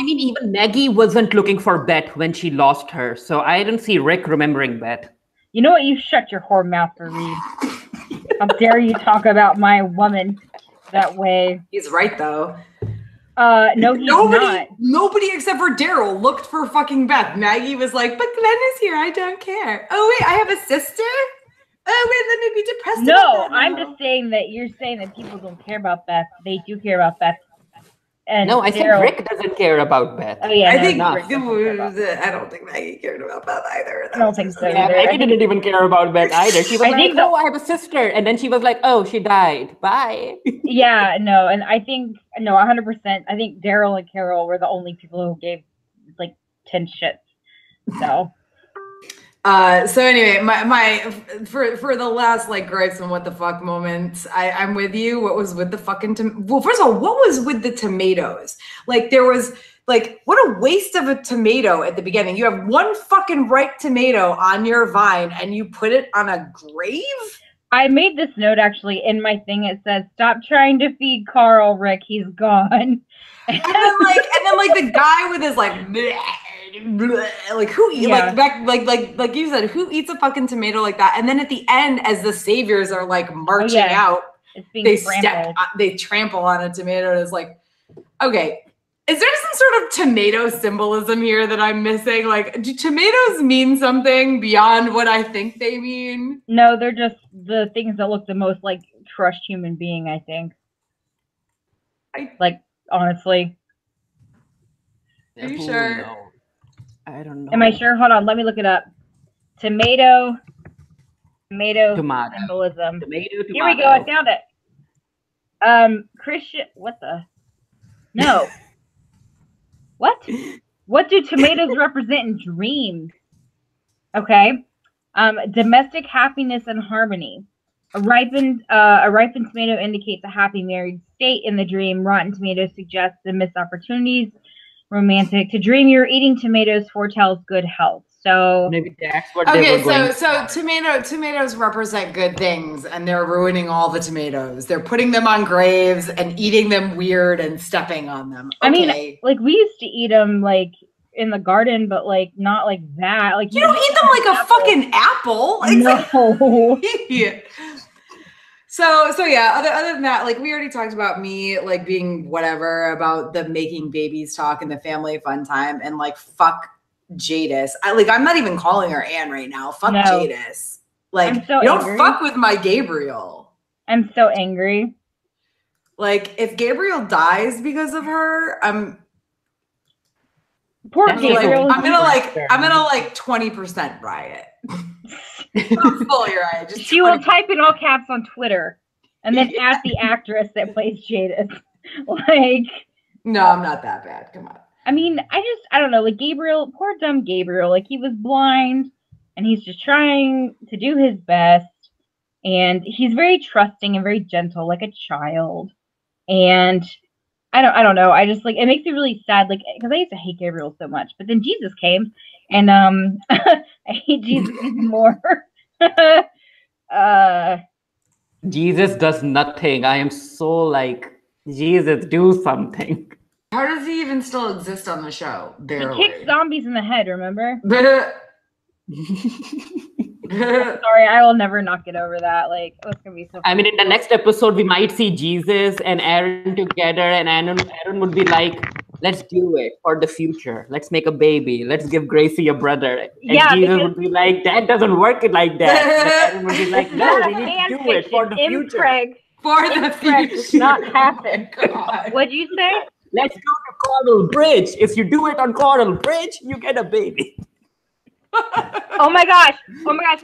Speaker 3: mean, even Maggie wasn't looking for Beth when she lost her, so I didn't see Rick remembering Beth.
Speaker 2: You know what? You shut your whore mouth, Farid. How dare you talk about my woman that way?
Speaker 1: He's right, though.
Speaker 2: No, he's not.
Speaker 1: Nobody except for Daryl looked for fucking Beth. Maggie was like, but Glenn is here. I don't care. Oh, wait, I have a sister? Oh, wait, let me be depressed.
Speaker 2: No, I'm just saying that you're saying that people don't care about Beth. They do care about Beth. And
Speaker 3: no, I think Rick doesn't care about Beth.
Speaker 2: Oh yeah,
Speaker 1: I don't think Maggie cared about Beth either.
Speaker 2: I don't think so.
Speaker 3: Yeah, Maggie didn't even care about Beth either. She was like, "Oh, I have a sister," and then she was like, "Oh, she died. Bye."
Speaker 2: Yeah, no, and I think 100%. I think Daryl and Carol were the only people who gave like 10 shits. So.
Speaker 1: So anyway, my for the last like gripes and what the fuck moments, I'm with you. What was with the fucking well, first of all, what was with the tomatoes? Like there was like what a waste of a tomato at the beginning. You have one fucking ripe tomato on your vine and you put it on a grave?
Speaker 2: I made this note actually in my thing. It says, "Stop trying to feed Carl, Rick. He's gone."
Speaker 1: And then the guy with his like bleh, bleh, like who like you said, who eats a fucking tomato like that? And then at the end, as the saviors are like marching out,
Speaker 2: it's being
Speaker 1: they trample on a tomato. And it's like, okay, is there some sort of tomato symbolism here that I'm missing? Like, do tomatoes mean something beyond what I think they mean?
Speaker 2: No, they're just the things that look the most like crushed human being, I think. Honestly.
Speaker 1: Are you sure?
Speaker 3: No. I don't know.
Speaker 2: Am I sure? Hold on, let me look it up. Tomato symbolism.
Speaker 3: Tomato.
Speaker 2: Here we go, I found it. Christian, what the? No. What? What do tomatoes represent in dreams? Okay. Domestic happiness and harmony. A ripened tomato indicates a happy married state in the dream. Rotten tomatoes suggests the missed opportunities. Romantic. To dream you're eating tomatoes foretells good health. So
Speaker 3: maybe that's what they were going
Speaker 1: so tomatoes represent good things, and they're ruining all the tomatoes. They're putting them on graves and eating them weird and stepping on them. Okay.
Speaker 2: I mean, like we used to eat them like in the garden, but like not like that. Like
Speaker 1: you don't eat them like a fucking apple.
Speaker 2: No.
Speaker 1: Yeah. So yeah, other than that, like we already talked about me like being whatever about the making babies talk and the family fun time, and like fuck Jadis. I'm not even calling her Anne right now. Fuck
Speaker 2: No.
Speaker 1: Jadis. Like,
Speaker 2: I'm so
Speaker 1: you don't
Speaker 2: angry.
Speaker 1: fuck with my Gabriel.
Speaker 2: I'm so angry.
Speaker 1: Like, if Gabriel dies because of her,
Speaker 2: Poor
Speaker 3: That's
Speaker 2: Gabriel.
Speaker 1: I'm gonna 20% riot. Not fully riot. Just
Speaker 2: She will type in all caps on Twitter, and then at the actress that plays Jadis. Like,
Speaker 1: no, I'm not that bad. Come on.
Speaker 2: I mean, I don't know. Like Gabriel, poor dumb Gabriel. Like he was blind, and he's just trying to do his best, and he's very trusting and very gentle, like a child. And I don't know. I just it makes me really sad, like because I used to hate Gabriel so much, but then Jesus came, and I hate Jesus even more.
Speaker 3: Jesus does nothing. I am so like, Jesus, do something.
Speaker 1: How does he even still exist on the show? Barely.
Speaker 2: He kicked zombies in the head, remember? Sorry, I will never not get over that. Like, it's gonna be so funny.
Speaker 3: I mean, in the next episode, we might see Jesus and Aaron together, and Aaron would be like, let's do it for the future. Let's make a baby. Let's give Gracie a brother. And
Speaker 2: Yeah,
Speaker 3: Jesus would be like, that doesn't work like that. But Aaron would be like, no, we need to do it for the future.
Speaker 1: For the future.
Speaker 2: Does not happen.
Speaker 1: God.
Speaker 2: What'd you say?
Speaker 3: Let's go to Coral Bridge. If you do it on Coral Bridge, you get a baby.
Speaker 2: Oh my gosh,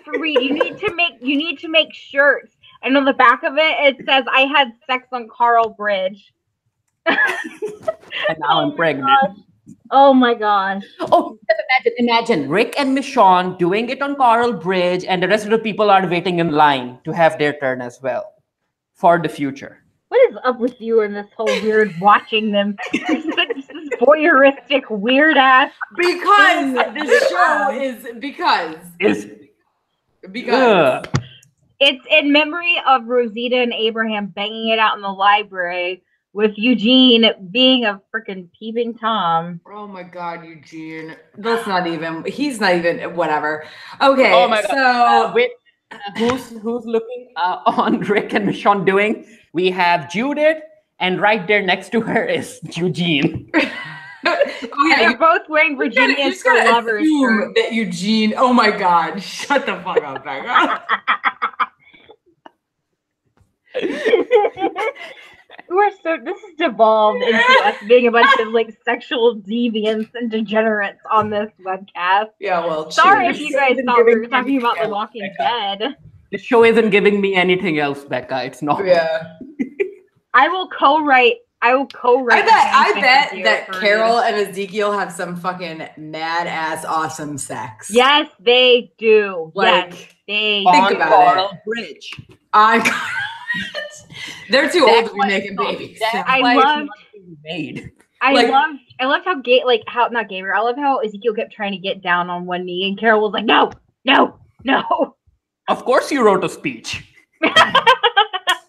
Speaker 2: Farid, you need to make shirts. And on the back of it says I had sex on Coral Bridge.
Speaker 3: And now I'm pregnant.
Speaker 2: Gosh. Oh my gosh.
Speaker 3: Oh, imagine Rick and Michonne doing it on Coral Bridge, and the rest of the people are waiting in line to have their turn as well for the future.
Speaker 2: What is up with you and this whole weird watching them? This voyeuristic, weird ass.
Speaker 1: Because this show is because
Speaker 2: it's in memory of Rosita and Abraham banging it out in the library with Eugene being a freaking peeping Tom.
Speaker 1: Oh my God, Eugene. He's not even whatever. Okay.
Speaker 3: Oh my God.
Speaker 1: So
Speaker 3: wait, who's looking on Rick and Michonne doing? We have Judith, and right there next to her is Eugene.
Speaker 2: They're both wearing Virginia's for Lovers.
Speaker 1: That Eugene. Oh my God! Shut the fuck up, Becca.
Speaker 2: This has devolved into us being a bunch of sexual deviants and degenerates on this webcast.
Speaker 1: Yeah, well,
Speaker 2: sorry if you guys thought we were talking about The Walking Dead.
Speaker 3: The show isn't giving me anything else, Becca. It's not.
Speaker 1: Yeah.
Speaker 2: I will co-write.
Speaker 1: I bet that Carol and Ezekiel have some fucking mad ass awesome sex.
Speaker 2: Yes, they do.
Speaker 1: Think
Speaker 3: about Coral Bridge.
Speaker 1: They're too old to be making babies. So.
Speaker 2: I loved how not Gabriel. I love how Ezekiel kept trying to get down on one knee, and Carol was like, "No, no, no."
Speaker 3: Of course, you wrote a speech.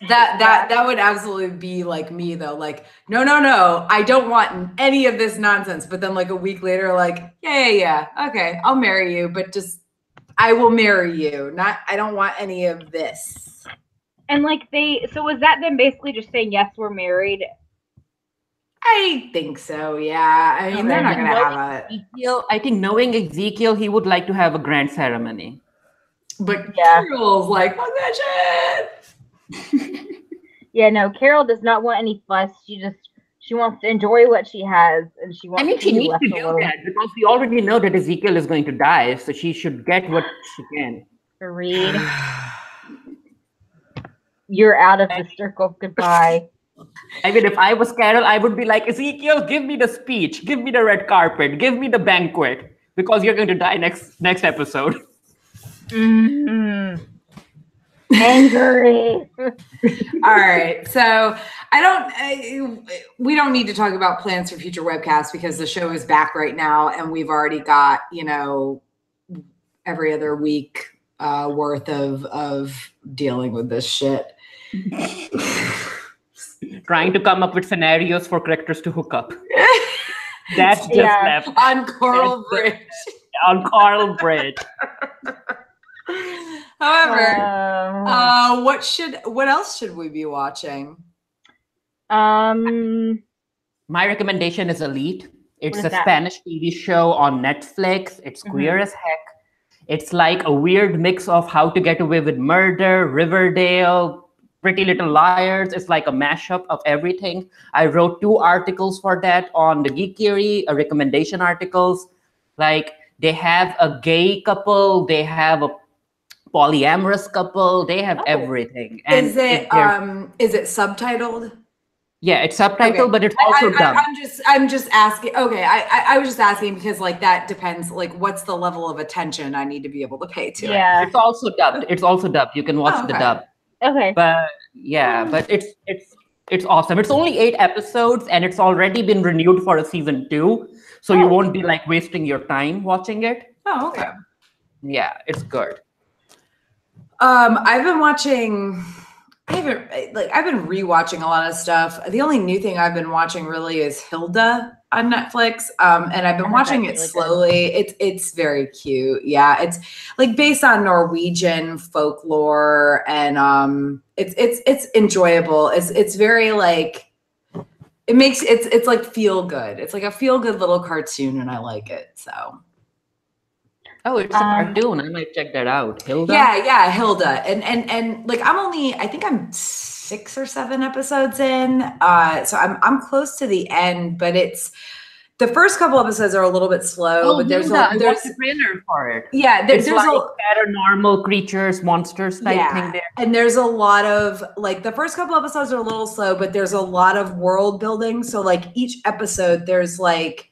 Speaker 1: That would absolutely be like me though. Like, no, I don't want any of this nonsense. But then a week later, yeah, okay, I'll marry you, but just I will marry you. I don't want any of this.
Speaker 2: And so was that them basically just saying yes, we're married?
Speaker 1: I think so. Yeah. I mean, they're not gonna have
Speaker 3: Ezekiel. I think knowing Ezekiel, he would like to have a grand ceremony.
Speaker 1: But Carol's like, fuck that shit.
Speaker 2: Yeah, no, Carol does not want any fuss. She wants to enjoy what she has, and she wants.
Speaker 3: I mean, she needs to do that because we already know that Ezekiel is going to die, so she should get what she can.
Speaker 2: Farid, you're out of the circle. Goodbye.
Speaker 3: I mean, if I was Carol, I would be like, Ezekiel, give me the speech, give me the red carpet, give me the banquet, because you're going to die next episode.
Speaker 2: Mm-hmm. Angry.
Speaker 1: All right, so we don't need to talk about plans for future webcasts because the show is back right now, and we've already got every other week worth of dealing with this shit.
Speaker 3: Trying to come up with scenarios for characters to hook up. That's just left
Speaker 1: on Coral Bridge.
Speaker 3: On Coral Bridge.
Speaker 1: However, what else should we be watching?
Speaker 3: My recommendation is Elite. It's
Speaker 2: What
Speaker 3: a
Speaker 2: is that?
Speaker 3: Spanish TV show on Netflix. It's queer as heck. It's like a weird mix of How to Get Away with Murder, Riverdale, Pretty Little Liars. It's like a mashup of everything. I wrote 2 articles for that on the Geekery, recommendation articles. Like they have a gay couple, they have a polyamorous couple, they have everything. And
Speaker 1: is it subtitled?
Speaker 3: Yeah, it's subtitled,
Speaker 1: Okay.
Speaker 3: but it's also dubbed.
Speaker 1: I'm just asking. Okay, I was just asking because like that depends. Like, what's the level of attention I need to be able to pay to it?
Speaker 2: Yeah.
Speaker 3: It's also dubbed. It's also dubbed. You can watch the dub.
Speaker 2: Okay.
Speaker 3: But yeah, but it's awesome. It's only 8 episodes, and it's already been renewed for a season 2, so you won't be like wasting your time watching it.
Speaker 1: Oh, okay.
Speaker 3: Yeah, it's good.
Speaker 1: I've been watching. I've been rewatching a lot of stuff. The only new thing I've been watching really is Hilda on Netflix. And I've been watching it slowly. It's very cute. Yeah, it's like based on Norwegian folklore, and it's enjoyable. It's very like it's like feel good. It's like a feel good little cartoon, and I like it. So.
Speaker 3: Oh, it's a cartoon. I might check that out. Hilda?
Speaker 1: Yeah, Hilda. And like I think I'm 6 or 7 episodes in. So I'm close to the end, but it's the first couple episodes are a little bit slow, but there's
Speaker 3: I watched the trailer for it.
Speaker 1: Yeah, there's
Speaker 3: like paranormal creatures, monsters type thing there.
Speaker 1: And there's a lot of like the first couple episodes are a little slow, but there's a lot of world building. So like each episode there's like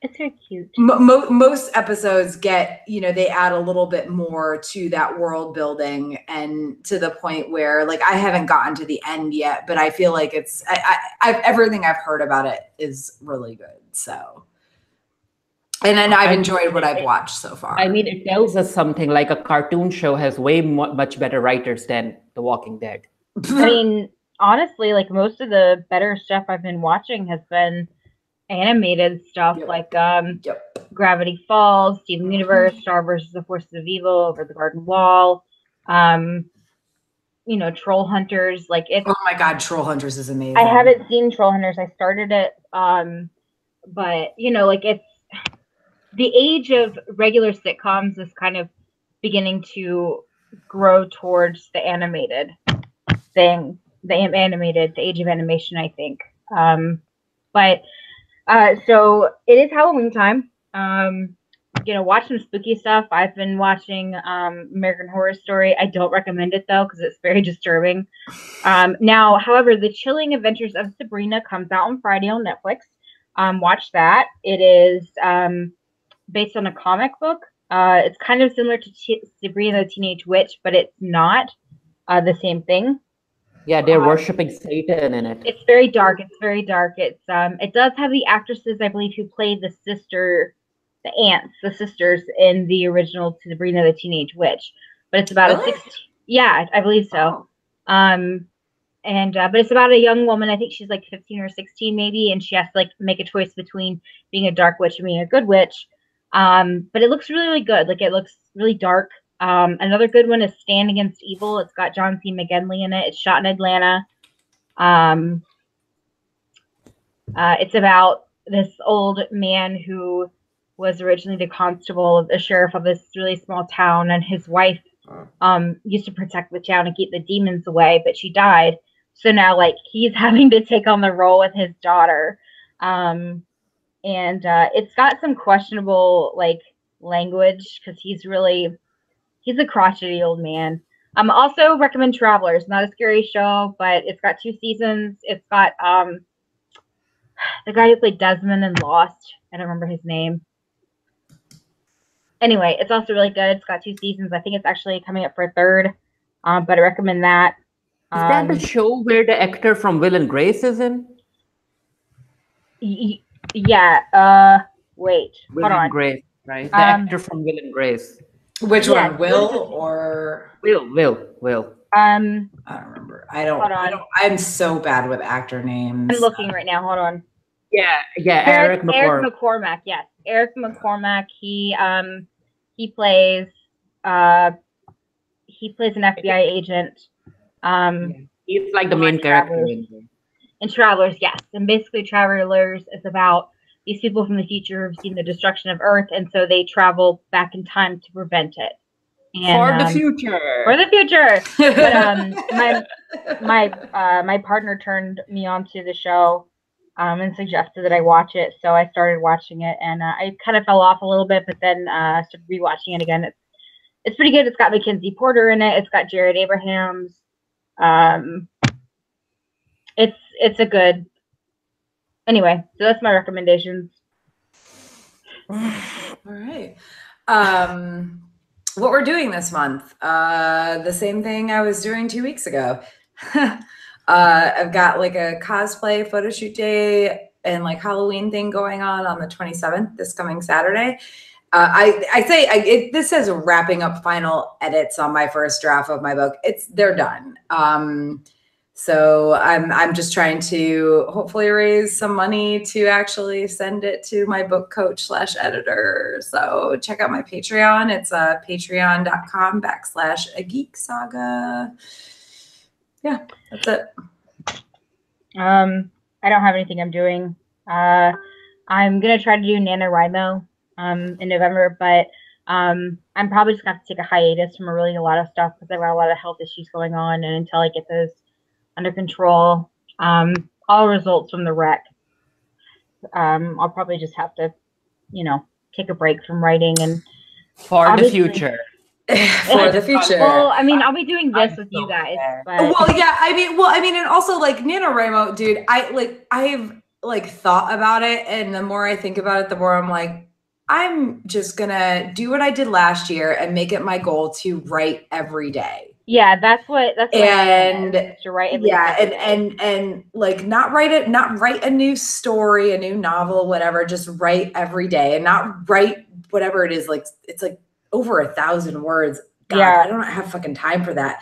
Speaker 2: it's very cute.
Speaker 1: Most episodes get, they add a little bit more to that world building, and to the point where like I haven't gotten to the end yet, but I feel like it's everything I've heard about it is really good. So, and then I've enjoyed what I've watched so far.
Speaker 3: I mean, it tells us something like a cartoon show has way much better writers than The Walking Dead.
Speaker 2: I mean, honestly, like most of the better stuff I've been watching has been animated stuff like Gravity Falls, Steven Universe, Star vs. the Forces of Evil, Over the Garden Wall, Troll Hunters. Like it's
Speaker 1: oh my god, Troll Hunters is amazing.
Speaker 2: I haven't seen Troll Hunters. I started it, but like it's the age of regular sitcoms is kind of beginning to grow towards the animated thing, the age of animation, I think. But so it is Halloween time. Watch some spooky stuff. I've been watching American Horror Story. I don't recommend it though because it's very disturbing. Now, however, The Chilling Adventures of Sabrina comes out on Friday on Netflix. Watch that. It is based on a comic book. It's kind of similar to Sabrina the Teenage Witch, but it's not the same thing.
Speaker 3: Yeah, they're worshiping Satan in it.
Speaker 2: It's very dark. It's it does have the actresses, I believe, who played the sisters in the original Sabrina the Teenage Witch. But it's about
Speaker 1: really?
Speaker 2: Yeah, I believe so. Oh. But it's about a young woman. I think she's like 15 or 16 maybe, and she has to like make a choice between being a dark witch and being a good witch. But it looks really, really good. Like it looks really dark. Another good one is Stand Against Evil. It's got John C. McGinley in it. It's shot in Atlanta. It's about this old man who was originally the constable, the sheriff of this really small town, and his wife used to protect the town and keep the demons away, but she died. So now, like, he's having to take on the role with his daughter. And it's got some questionable, like, language because he's a crotchety old man. Also recommend Travelers. Not a scary show, but it's got 2 seasons. It's got the guy who played Desmond in Lost. I don't remember his name. Anyway, it's also really good. It's got 2 seasons. I think it's actually coming up for a 3rd. But I recommend that.
Speaker 3: Is that the show where the actor from Will and Grace is in?
Speaker 2: Yeah. Wait.
Speaker 3: Will
Speaker 2: hold on.
Speaker 3: And Grace, right? The actor from Will and Grace.
Speaker 1: Which one? Will or
Speaker 3: Will.
Speaker 1: I don't remember. I'm so bad with actor names.
Speaker 2: I'm looking right now. Hold on.
Speaker 3: Yeah. Eric McCormack.
Speaker 2: Eric McCormack. Yes, Eric McCormack. He plays an FBI agent.
Speaker 3: He's like the main character
Speaker 2: in Travelers. Yes, and basically Travelers is about these people from the future have seen the destruction of Earth, and so they travel back in time to prevent it. And,
Speaker 3: for the future.
Speaker 2: For the future. But my partner turned me onto the show and suggested that I watch it, so I started watching it, and I kind of fell off a little bit, but then started rewatching it again. It's pretty good. It's got Mackenzie Porter in it. It's got Jared Abrahams. It's a good. Anyway, so that's my recommendations.
Speaker 1: All right. What we're doing this month, the same thing I was doing 2 weeks ago. I've got like a cosplay photo shoot day and like Halloween thing going on the 27th, this coming Saturday. This says wrapping up final edits on my first draft of my book. They're done. So I'm just trying to hopefully raise some money to actually send it to my book coach / editor. So check out my Patreon. It's patreon.com/ageeksaga. Yeah, that's it.
Speaker 2: I don't have anything I'm doing. I'm gonna try to do NaNoWriMo in November, but I'm probably just gonna have to take a hiatus from reading a lot of stuff because I've got a lot of health issues going on, and until I get those under control, all results from the wreck. I'll probably just have to, take a break from writing and
Speaker 3: for the future.
Speaker 1: For the future.
Speaker 2: Well, I mean, I'll be doing this with you guys. But...
Speaker 1: Well, yeah, I mean, and also like NaNoWriMo, dude, I've thought about it, and the more I think about it, the more I'm like, I'm just gonna do what I did last year and make it my goal to write every day.
Speaker 2: Yeah, that's what
Speaker 1: to write every day. and like not write a new story, a new novel, whatever, just write every day and not write whatever it is. Like it's like over 1,000 words. God, yeah. I don't have fucking time for that.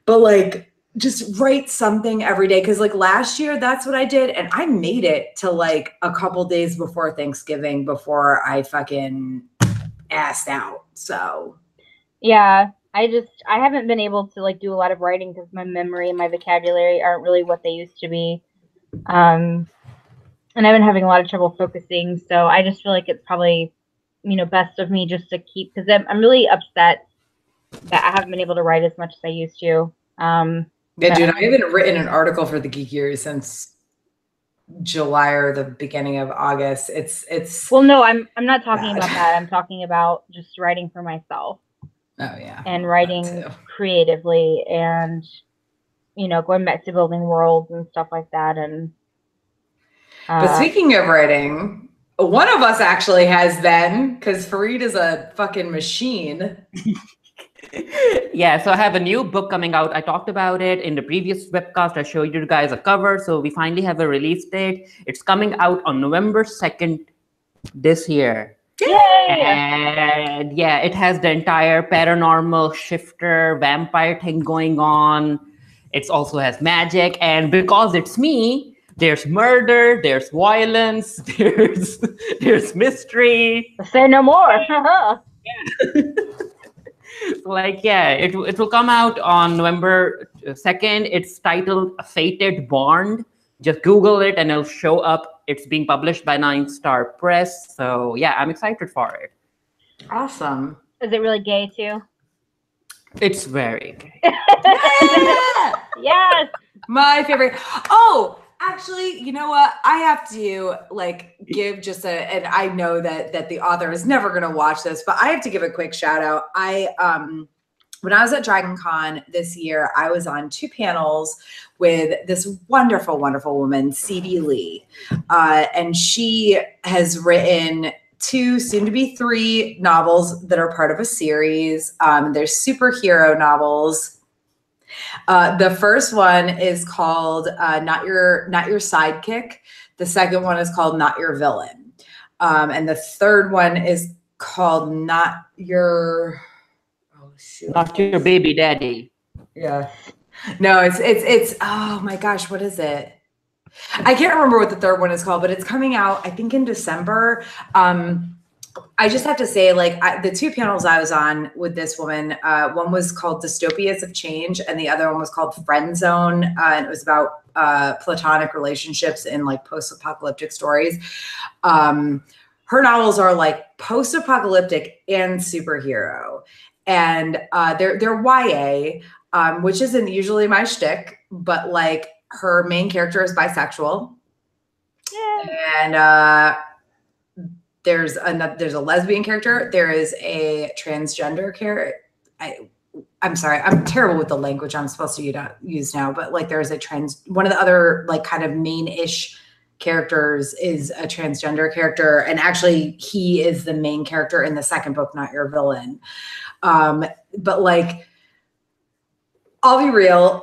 Speaker 1: But like just write something every day. Cause like last year, that's what I did. And I made it to like a couple days before Thanksgiving before I fucking assed out. So
Speaker 2: yeah. I haven't been able to like do a lot of writing because my memory and my vocabulary aren't really what they used to be. And I've been having a lot of trouble focusing. So I just feel like it's probably, best of me just to keep, because I'm really upset that I haven't been able to write as much as I used to.
Speaker 1: Yeah, dude, I haven't written an article for the Geek Years since July or the beginning of August. It's
Speaker 2: well, no, I'm not talking about that. I'm talking about just writing for myself.
Speaker 1: Oh yeah.
Speaker 2: And writing creatively and, going back to building worlds and stuff like that. And
Speaker 1: but speaking of writing, one of us actually has been, because Farid is a fucking machine.
Speaker 3: Yeah, so I have a new book coming out. I talked about it in the previous webcast. I showed you guys a cover. So we finally have a release date. It's coming out on November 2nd this year.
Speaker 2: Yay!
Speaker 3: And yeah, it has the entire paranormal shifter vampire thing going on. It also has magic, and because it's me, there's murder, there's violence, there's mystery.
Speaker 2: Say no more.
Speaker 3: It will come out on November 2nd. It's titled A Fated Bond. Just Google it and it'll show up. It's being published by 9 Star Press. So yeah, I'm excited for it.
Speaker 1: Awesome.
Speaker 2: Is it really gay too?
Speaker 3: It's very gay.
Speaker 1: Yeah!
Speaker 2: Yes.
Speaker 1: My favorite. Oh, actually, you know what? I have to give just and I know that the author is never going to watch this, but I have to give a quick shout out. When I was at Dragon Con this year, I was on 2 panels with this wonderful, wonderful woman, C.D. Lee. And she has written 2, soon to be 3 novels that are part of a series. They're superhero novels. The first one is called Not Your Sidekick. The second one is called Not Your Villain. And the third one is called Not Your
Speaker 3: Baby Daddy.
Speaker 1: Yeah. No, it's oh my gosh, what is it? I can't remember what the third one is called, but it's coming out, I think, in December. I just have to say, the 2 panels I was on with this woman, one was called Dystopias of Change, and the other one was called Friend Zone, and it was about platonic relationships in like post-apocalyptic stories. Her novels are like post-apocalyptic and superhero, and they're YA, which isn't usually my shtick, but like her main character is bisexual. And there's a lesbian character. There is a transgender character. I'm sorry, I'm terrible with the language I'm supposed to use now, but like there's one of the other like kind of main-ish characters is a transgender character. And actually he is the main character in the second book, Not Your Villain. But like, I'll be real.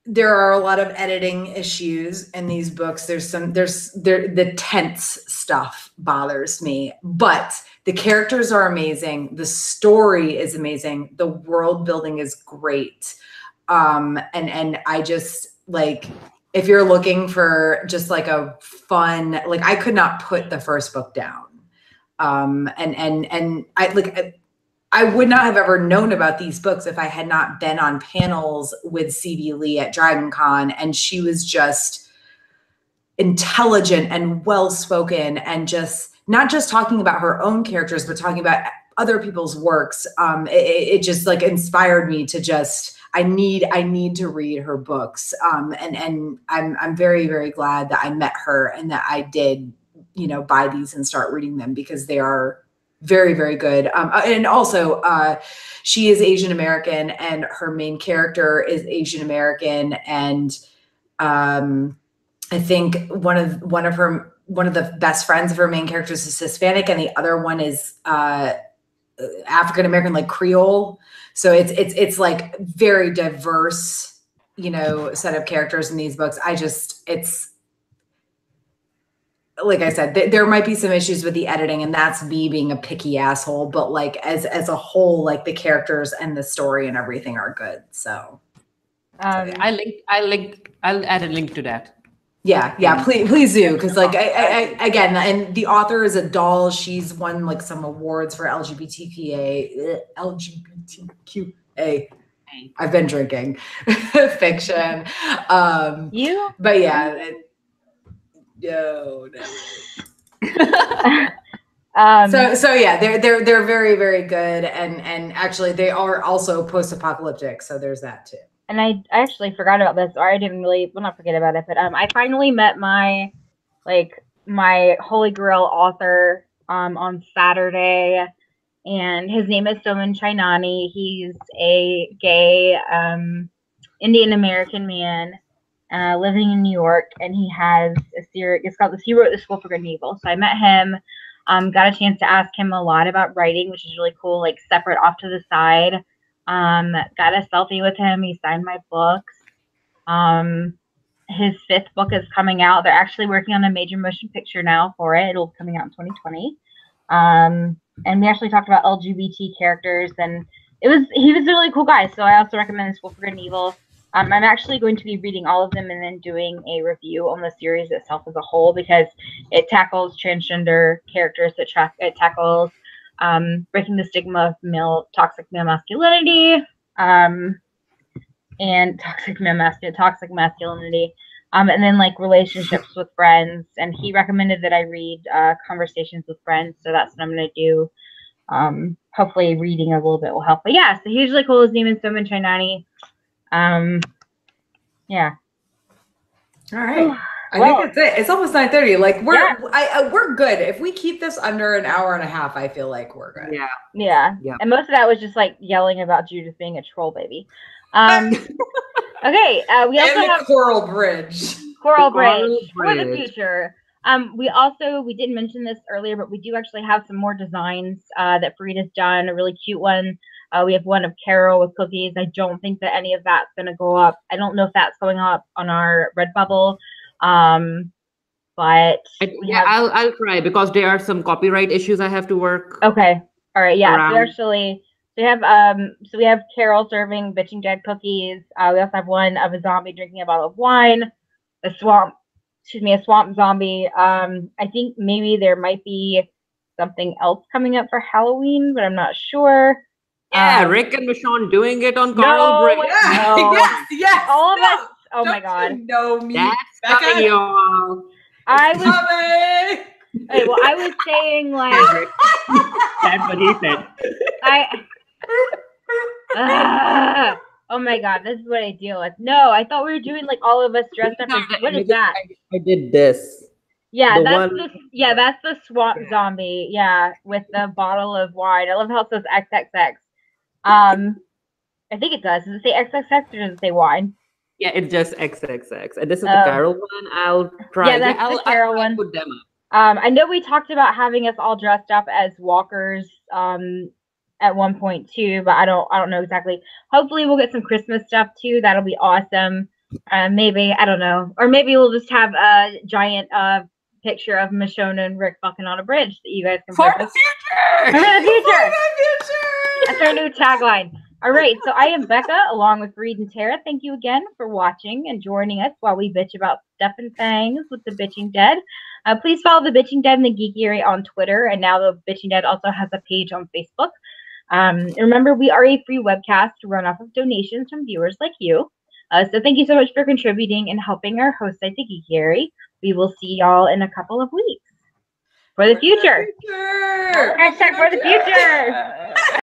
Speaker 1: There are a lot of editing issues in these books. The tense stuff bothers me, but the characters are amazing. The story is amazing. The world building is great. And I just like, if you're looking for just like a fun, like I could not put the first book down. And I would not have ever known about these books if I had not been on panels with C.B. Lee at Dragon Con. And she was just intelligent and well-spoken and just not just talking about her own characters, but talking about other people's works. It just like inspired me to just, I need to read her books. And I'm very, very glad that I met her and that I did, buy these and start reading them because they are very, very good. And also she is Asian American and her main character is Asian American. And I think one of the best friends of her main character is Hispanic, and the other one is African American, like Creole. So it's like very diverse, set of characters in these books. It's like I said, there might be some issues with the editing, and that's me being a picky asshole. But like as a whole, like the characters and the story and everything are good. So
Speaker 3: I'll add a link to that.
Speaker 1: Yeah, please do, because like I again, and the author is a doll. She's won like some awards for LGBTQA. I've been drinking fiction. But yeah. No. So yeah, they're very, very good, and actually they are also post-apocalyptic. So there's that too.
Speaker 2: And I actually forgot about this, or I didn't really, well, not forget about it, but I finally met my holy grail author on Saturday, and his name is Soman Chainani. He's a gay Indian American man living in New York, and he has a series. He wrote The School for Good and Evil. So I met him, got a chance to ask him a lot about writing, which is really cool, like separate off to the side. Got a selfie with him. He signed my books. His 5th book is coming out. They're actually working on a major motion picture now for it. It'll be coming out in 2020. And we actually talked about LGBT characters, and he was a really cool guy. So I also recommend The School for Good and Evil. I'm actually going to be reading all of them and then doing a review on the series itself as a whole, because it tackles transgender characters. It tackles breaking the stigma of toxic male masculinity, and toxic masculinity, and then like relationships with friends. And he recommended that I read Conversations with Friends, so that's what I'm going to do. Hopefully reading a little bit will help. But yeah, so he's really cool. His name is Soman Chainani. Yeah.
Speaker 1: All right. I think that's it. It's almost 9:30. Like we're good. If we keep this under an hour and a half, I feel like we're good.
Speaker 2: Yeah. And most of that was just like yelling about Judith being a troll baby. Okay. We also have
Speaker 1: Coral Bridge.
Speaker 2: For the future. We didn't mention this earlier, but we do actually have some more designs that Farid has done. A really cute one. We have one of Carol with cookies. I don't think that any of that's going to go up. I don't know if that's going up on our Redbubble. But
Speaker 3: I'll try, because there are some copyright issues I have to work.
Speaker 2: Okay. All right. Yeah. So we have Carol serving bitching dead cookies. We also have one of a zombie drinking a bottle of wine. A swamp zombie. I think maybe there might be something else coming up for Halloween, but I'm not sure.
Speaker 3: Yeah, Rick and Michonne doing it on Coral Bridge.
Speaker 1: No. Yes.
Speaker 2: Oh my God.
Speaker 1: You know me.
Speaker 3: That's
Speaker 1: Becca.
Speaker 3: coming, y'all.
Speaker 2: I was
Speaker 1: Coming.
Speaker 2: okay, well, I was saying like
Speaker 3: That's what he said.
Speaker 2: oh my God, this is what I deal with. No, I thought we were doing like all of us dressed up. What is that?
Speaker 4: I did this.
Speaker 2: Yeah,
Speaker 4: The
Speaker 2: that's
Speaker 4: one-
Speaker 2: that's the swamp zombie. Yeah, with the bottle of wine. I love how it says XXX. I think it does. Does it say XXX or does it say wine?
Speaker 3: Yeah, it's just XXX. And this is the
Speaker 2: Oh.
Speaker 3: Carol one. I'll try.
Speaker 2: Yeah, that's the
Speaker 3: I'll
Speaker 2: Carol
Speaker 3: try
Speaker 2: one.
Speaker 3: Put them up.
Speaker 2: I know we talked about having us all dressed up as walkers at one point too, but I don't know exactly. Hopefully we'll get some Christmas stuff too. That'll be awesome. Maybe, I don't know. Or maybe we'll just have a giant picture of Michonne and Rick fucking on a bridge that you guys can
Speaker 3: For the
Speaker 2: purchase.
Speaker 3: future!
Speaker 2: For the future!
Speaker 1: For the future!
Speaker 2: That's our new tagline. All right, so I am Bekah, along with Farid and Tara. Thank you again for watching and joining us while we bitch about stuff and things with the Bitching Dead. Please follow the Bitching Dead and the Geeky Area on Twitter, and now the Bitching Dead also has a page on Facebook. Remember, we are a free webcast run off of donations from viewers like you. So thank you so much for contributing and helping our host site, the Geeky Area. We will see y'all in a couple of weeks. For the future.
Speaker 1: For the future.
Speaker 2: Hashtag for the future.